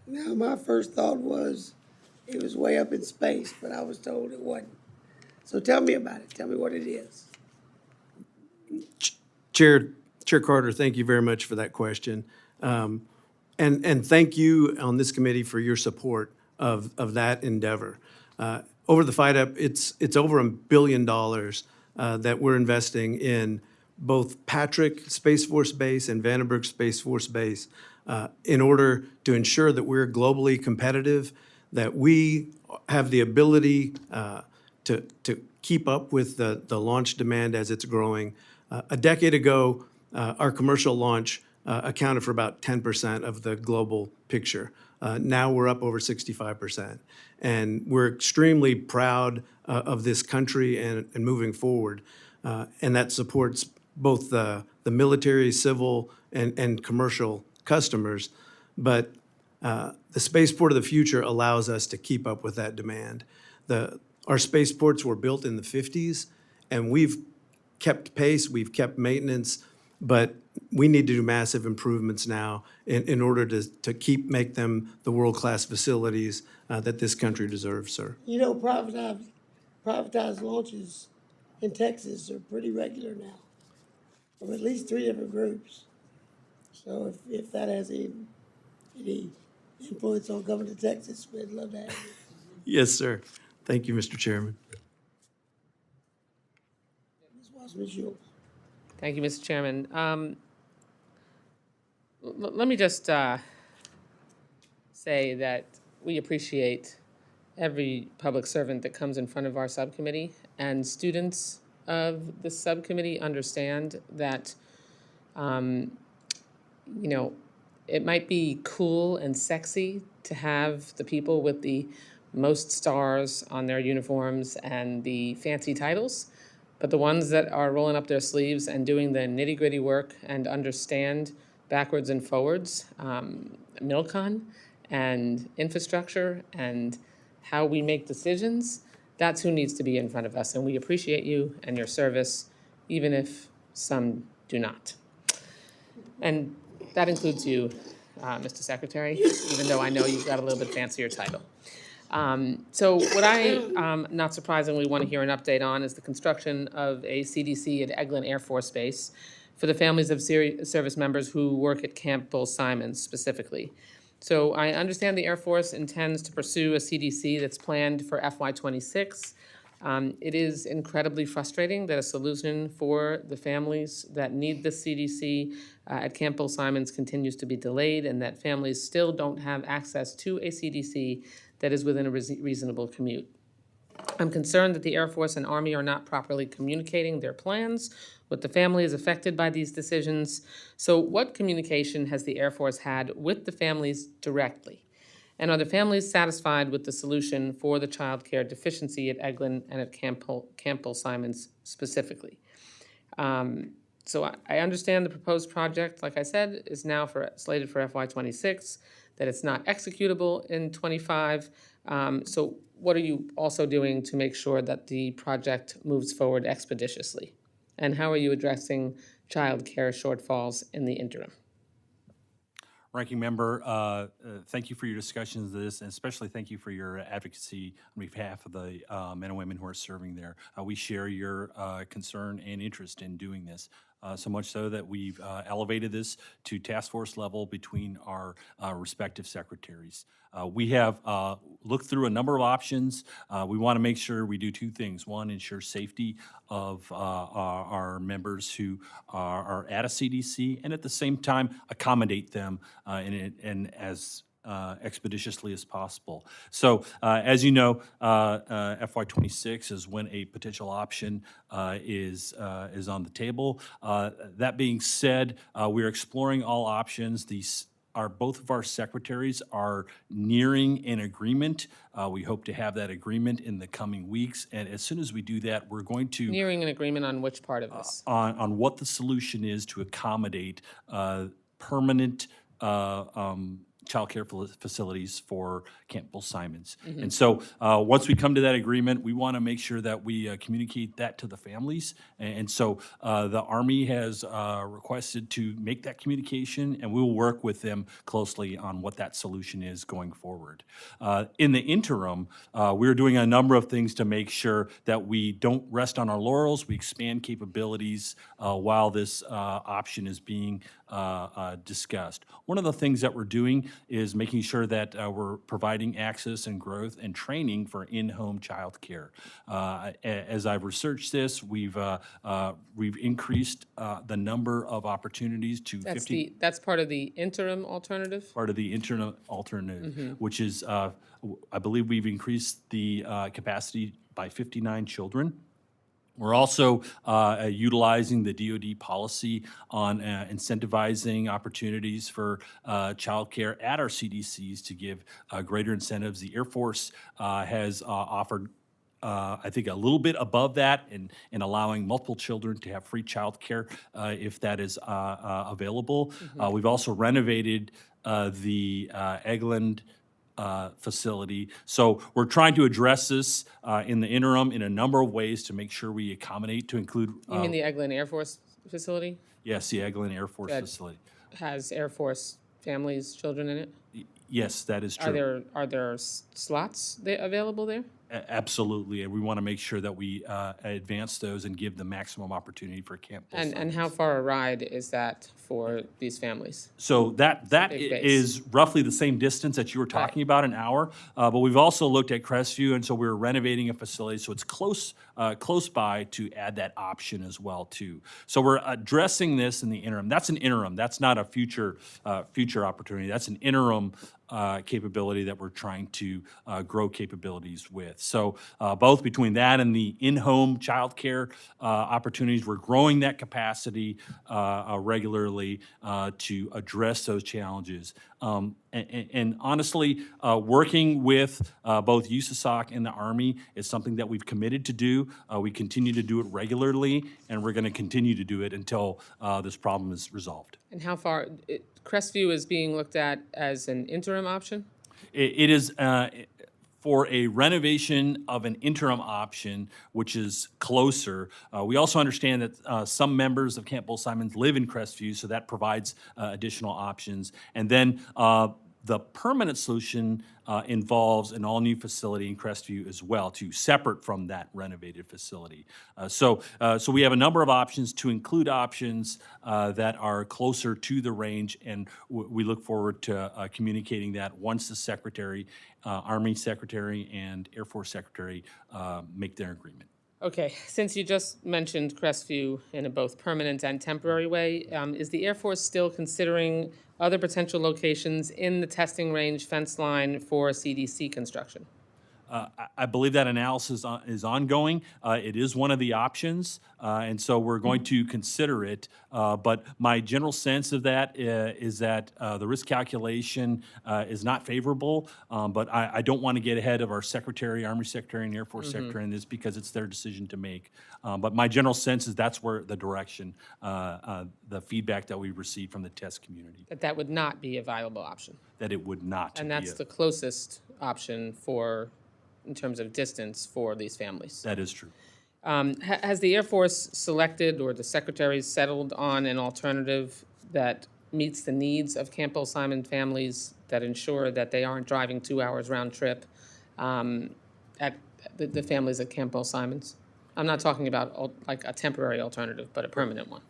Now, my first thought was it was way up in space, but I was told it wasn't. So tell me about it. Tell me what it is. Chair Carter, thank you very much for that question. And thank you on this committee for your support of that endeavor. Over the fight up, it's over $1 billion that we're investing in both Patrick Space Force Base and Vandenberg Space Force Base in order to ensure that we're globally competitive, that we have the ability to keep up with the launch demand as it's growing. A decade ago, our commercial launch accounted for about 10% of the global picture. Now we're up over 65%. And we're extremely proud of this country and moving forward. And that supports both the military, civil, and commercial customers. But the spaceport of the future allows us to keep up with that demand. Our spaceports were built in the 50s, and we've kept pace, we've kept maintenance, but we need to do massive improvements now in order to make them the world-class facilities that this country deserves, sir. You know, privatized launches in Texas are pretty regular now, from at least 3 different groups. So if that has any influence on government of Texas, we'd love to have it. Yes, sir. Thank you, Mr. Chairman. Ms. Wasserman-Schultz. Thank you, Mr. Chairman. Let me just say that we appreciate every public servant that comes in front of our subcommittee, and students of the subcommittee understand that, it might be cool and sexy to have the people with the most stars on their uniforms and the fancy titles, but the ones that are rolling up their sleeves and doing the nitty-gritty work and understand backwards and forwards, MILCON and infrastructure and how we make decisions, that's who needs to be in front of us. And we appreciate you and your service, even if some do not. And that includes you, Mr. Secretary, even though I know you've got a little bit fancier title. So what I, not surprisingly, want to hear an update on is the construction of a CDC at Eglin Air Force Base for the families of service members who work at Camp Bull Simons specifically. So I understand the Air Force intends to pursue a CDC that's planned for FY26. It is incredibly frustrating that a solution for the families that need the CDC at Camp Bill Simons continues to be delayed, and that families still don't have access to a CDC that is within a reasonable commute. I'm concerned that the Air Force and Army are not properly communicating their plans with the families affected by these decisions. So what communication has the Air Force had with the families directly? And are the families satisfied with the solution for the child care deficiency at Eglin and at Camp Bill Simons specifically? So I understand the proposed project, like I said, is now slated for FY26, that it's not executable in 25. So what are you also doing to make sure that the project moves forward expeditiously? And how are you addressing child care shortfalls in the interim? Ranking Member, thank you for your discussions of this, and especially thank you for your advocacy on behalf of the men and women who are serving there. We share your concern and interest in doing this. So much so that we've elevated this to task force level between our respective secretaries. We have looked through a number of options. We want to make sure we do two things. One, ensure safety of our members who are at a CDC, and at the same time, accommodate them and as expeditiously as possible. So, as you know, FY26 is when a potential option is on the table. That being said, we're exploring all options. Both of our secretaries are nearing an agreement. We hope to have that agreement in the coming weeks, and as soon as we do that, we're going to Nearing an agreement on which part of this? on what the solution is to accommodate permanent child care facilities for Camp Bill Simons. And so once we come to that agreement, we want to make sure that we communicate that to the families. And so the Army has requested to make that communication, and we will work with them closely on what that solution is going forward. In the interim, we're doing a number of things to make sure that we don't rest on our laurels. We expand capabilities while this option is being discussed. One of the things that we're doing is making sure that we're providing access and growth and training for in-home child care. As I've researched this, we've increased the number of opportunities to 50. That's part of the interim alternative? Part of the interim alternative, which is, I believe we've increased the capacity by 59 children. We're also utilizing the DoD policy on incentivizing opportunities for childcare at our CDCs to give greater incentives. The Air Force has offered I think a little bit above that in allowing multiple children to have free childcare if that is available. We've also renovated the Eglin facility. So we're trying to address this in the interim in a number of ways to make sure we accommodate, to include. You mean the Eglin Air Force facility? Yes, the Eglin Air Force That facility. has Air Force families, children in it? Yes, that is true. Are there slots available there? Absolutely, and we want to make sure that we advance those and give the maximum opportunity for Camp Bill And Simons. how far a ride is that for these families? So that big base. is roughly the same distance that you were talking about, an hour. But we've also looked at Crestview, and so we're renovating a facility, so it's close by to add that option as well too. So we're addressing this in the interim. That's an interim. That's not a future opportunity. That's an interim capability that we're trying to grow capabilities with. So both between that and the in-home childcare opportunities, we're growing that capacity regularly to address those challenges. And honestly, working with both USASOC and the Army is something that we've committed to do. We continue to do it regularly, and we're going to continue to do it until this problem is resolved. And how far, Crestview is being looked at as an interim option? It is for a renovation of an interim option, which is closer. We also understand that some members of Camp Bill Simons live in Crestview, so that provides additional options. And then The permanent solution involves an all-new facility in Crestview as well, too, separate from that renovated facility. So we have a number of options to include options that are closer to the range, and we look forward to communicating that once the Secretary, Army Secretary, and Air Force Secretary make their agreement. Okay, since you just mentioned Crestview in a both permanent and temporary way, is the Air Force still considering other potential locations in the testing range fence line for CDC construction? I believe that analysis is ongoing. It is one of the options, and so we're going to consider it. But my general sense of that is that the risk calculation is not favorable, but I don't want to get ahead of our Secretary, Army Secretary, and Air Force Secretary in this because it's their decision to make. But my general sense is that's where the direction, the feedback that we received from the test community, That would not be a viable option? that it would not And be that's a- the closest option in terms of distance for these families? That is true. Has the Air Force selected or the Secretary settled on an alternative that meets the needs of Camp Bell Simon families, that ensure that they aren't driving 2 hours round trip at the families at Camp Bell Simons? I'm not talking about like a temporary alternative, but a permanent one.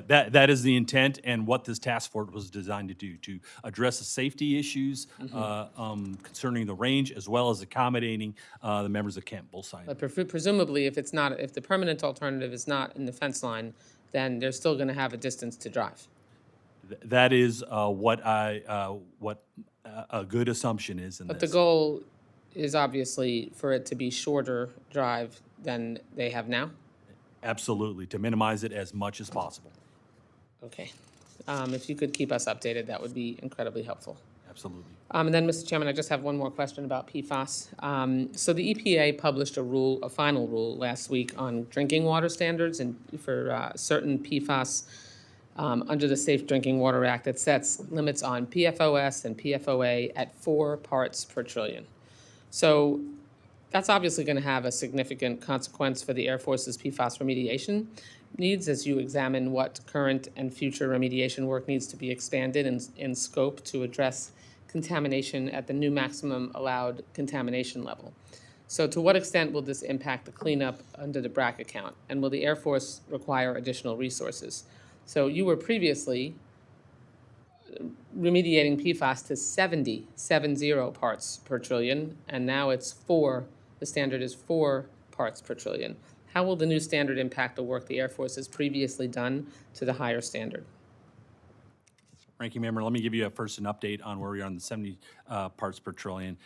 That is the intent and what this task force was designed to do, to address the safety issues concerning the range, as well as accommodating the members of Camp Bell Simon. But presumably, if the permanent alternative is not in the fence line, then they're still going to have a distance to drive. That is what a good assumption is in this. But the goal is obviously for it to be shorter drive than they have now? Absolutely, to minimize it as much as possible. Okay. If you could keep us updated, that would be incredibly helpful. Absolutely. And then, Mr. Chairman, I just have one more question about PFAS. So the EPA published a final rule last week on drinking water standards and for certain PFAS under the Safe Drinking Water Act that sets limits on PFOS and PFOA at 4 parts per trillion. So that's obviously going to have a significant consequence for the Air Force's PFAS remediation needs as you examine what current and future remediation work needs to be expanded in scope to address contamination at the new maximum allowed contamination level. So to what extent will this impact the cleanup under the BRAC account? And will the Air Force require additional resources? So you were previously remediating PFAS to 70 parts per trillion, and now it's 4. The standard is 4 parts per trillion. How will the new standard impact the work the Air Force has previously done to the higher standard? Ranking Member, let me give you first an update on where we are on the 70 parts per trillion.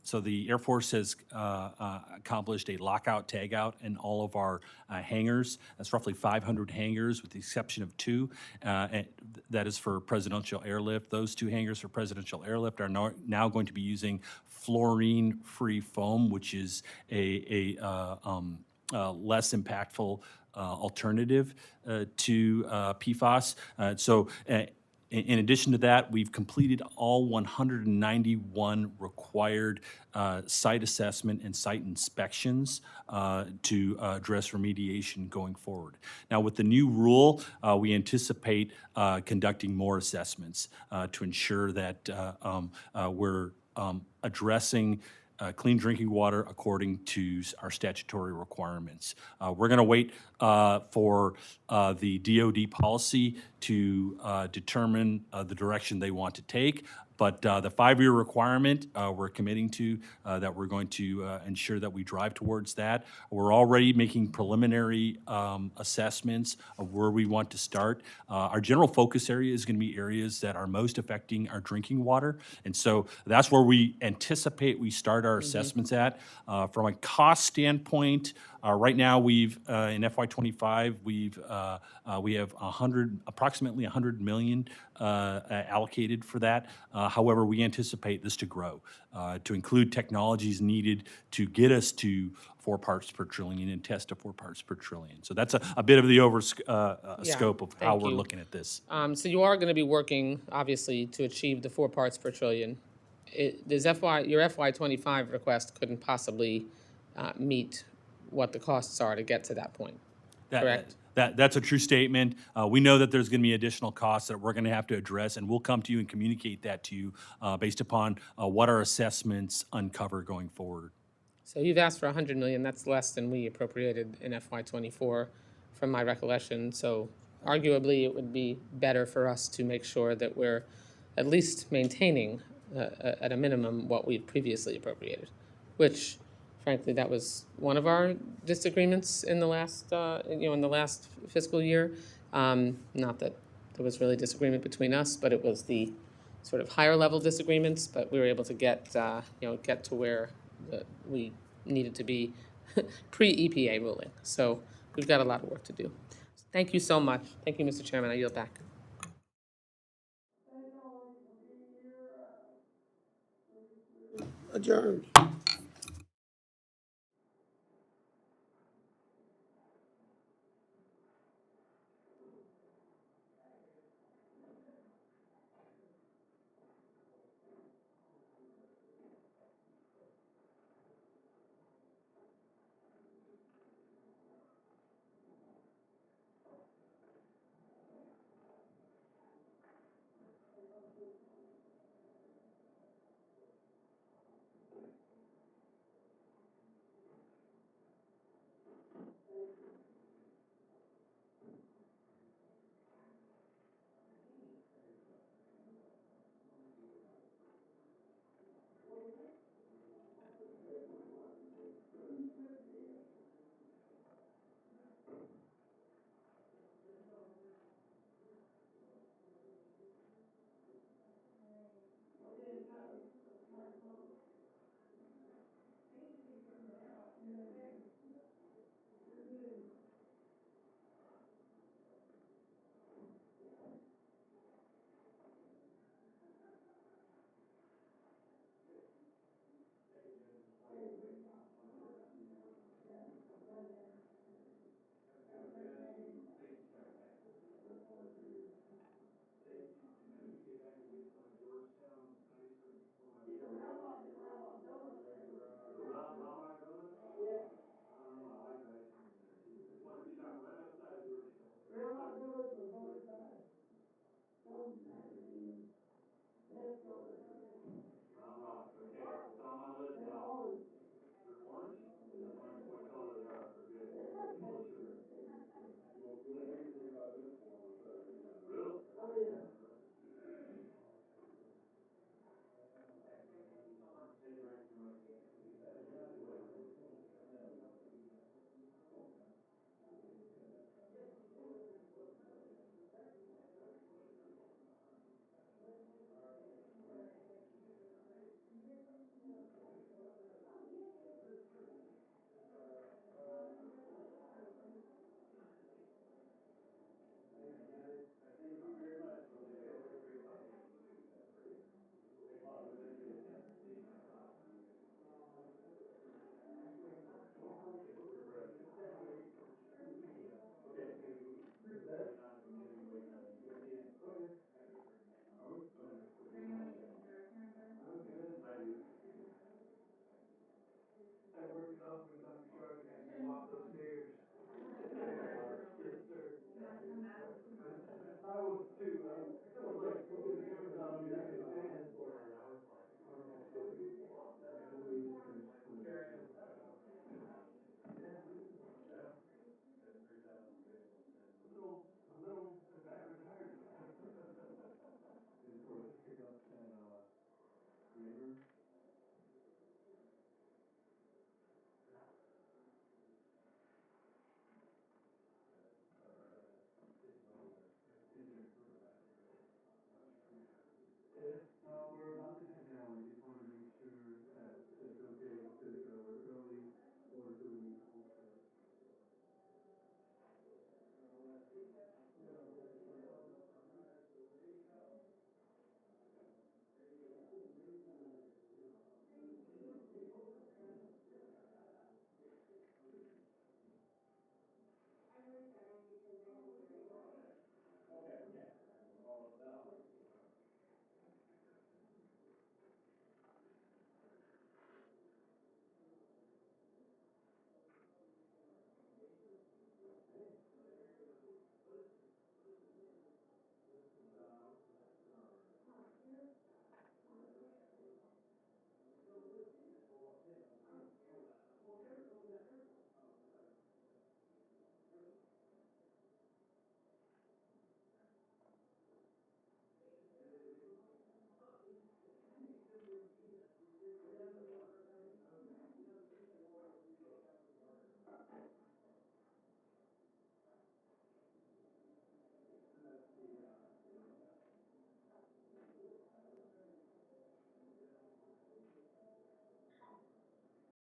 So the Air Force has accomplished a lockout, tagout in all of our hangars. That's roughly 500 hangars with the exception of 2. And that is for presidential airlift. Those 2 hangars for presidential airlift are now going to be using fluorine-free foam, which is a less impactful alternative to PFAS. In addition to that, we've completed all 191 required site assessment and site inspections to address remediation going forward. Now, with the new rule, we anticipate conducting more assessments to ensure that we're addressing clean drinking water according to our statutory requirements. We're going to wait for the DoD policy to determine the direction they want to take. But the 5-year requirement we're committing to, that we're going to ensure that we drive towards that. We're already making preliminary assessments of where we want to start. Our general focus area is going to be areas that are most affecting our drinking water. And so that's where we anticipate we start our assessments at. From a cost standpoint, right now we've, in FY25, we have approximately $100 million allocated for that. However, we anticipate this to grow, to include technologies needed to get us to 4 parts per trillion and test to 4 parts per trillion. So that's a bit of the scope of how we're looking at this. So you are going to be working, obviously, to achieve the 4 parts per trillion. Your FY25 request couldn't possibly meet what the costs are to get to that point. correct? That's a true statement. We know that there's going to be additional costs that we're going to have to address, and we'll come to you and communicate that to you based upon what our assessments uncover going forward. So you've asked for 100 million, that's less than we appropriated in FY24 from my recollection. So arguably, it would be better for us to make sure that we're at least maintaining at a minimum what we've previously appropriated, which frankly, that was one of our disagreements in the last, in the last fiscal year. Not that there was really disagreement between us, but it was the sort of higher level disagreements, but we were able to get to where we needed to be pre-EPA ruling. So we've got a lot of work to do. Thank you so much. Thank you, Mr. Chairman. I yield back. Adjourned.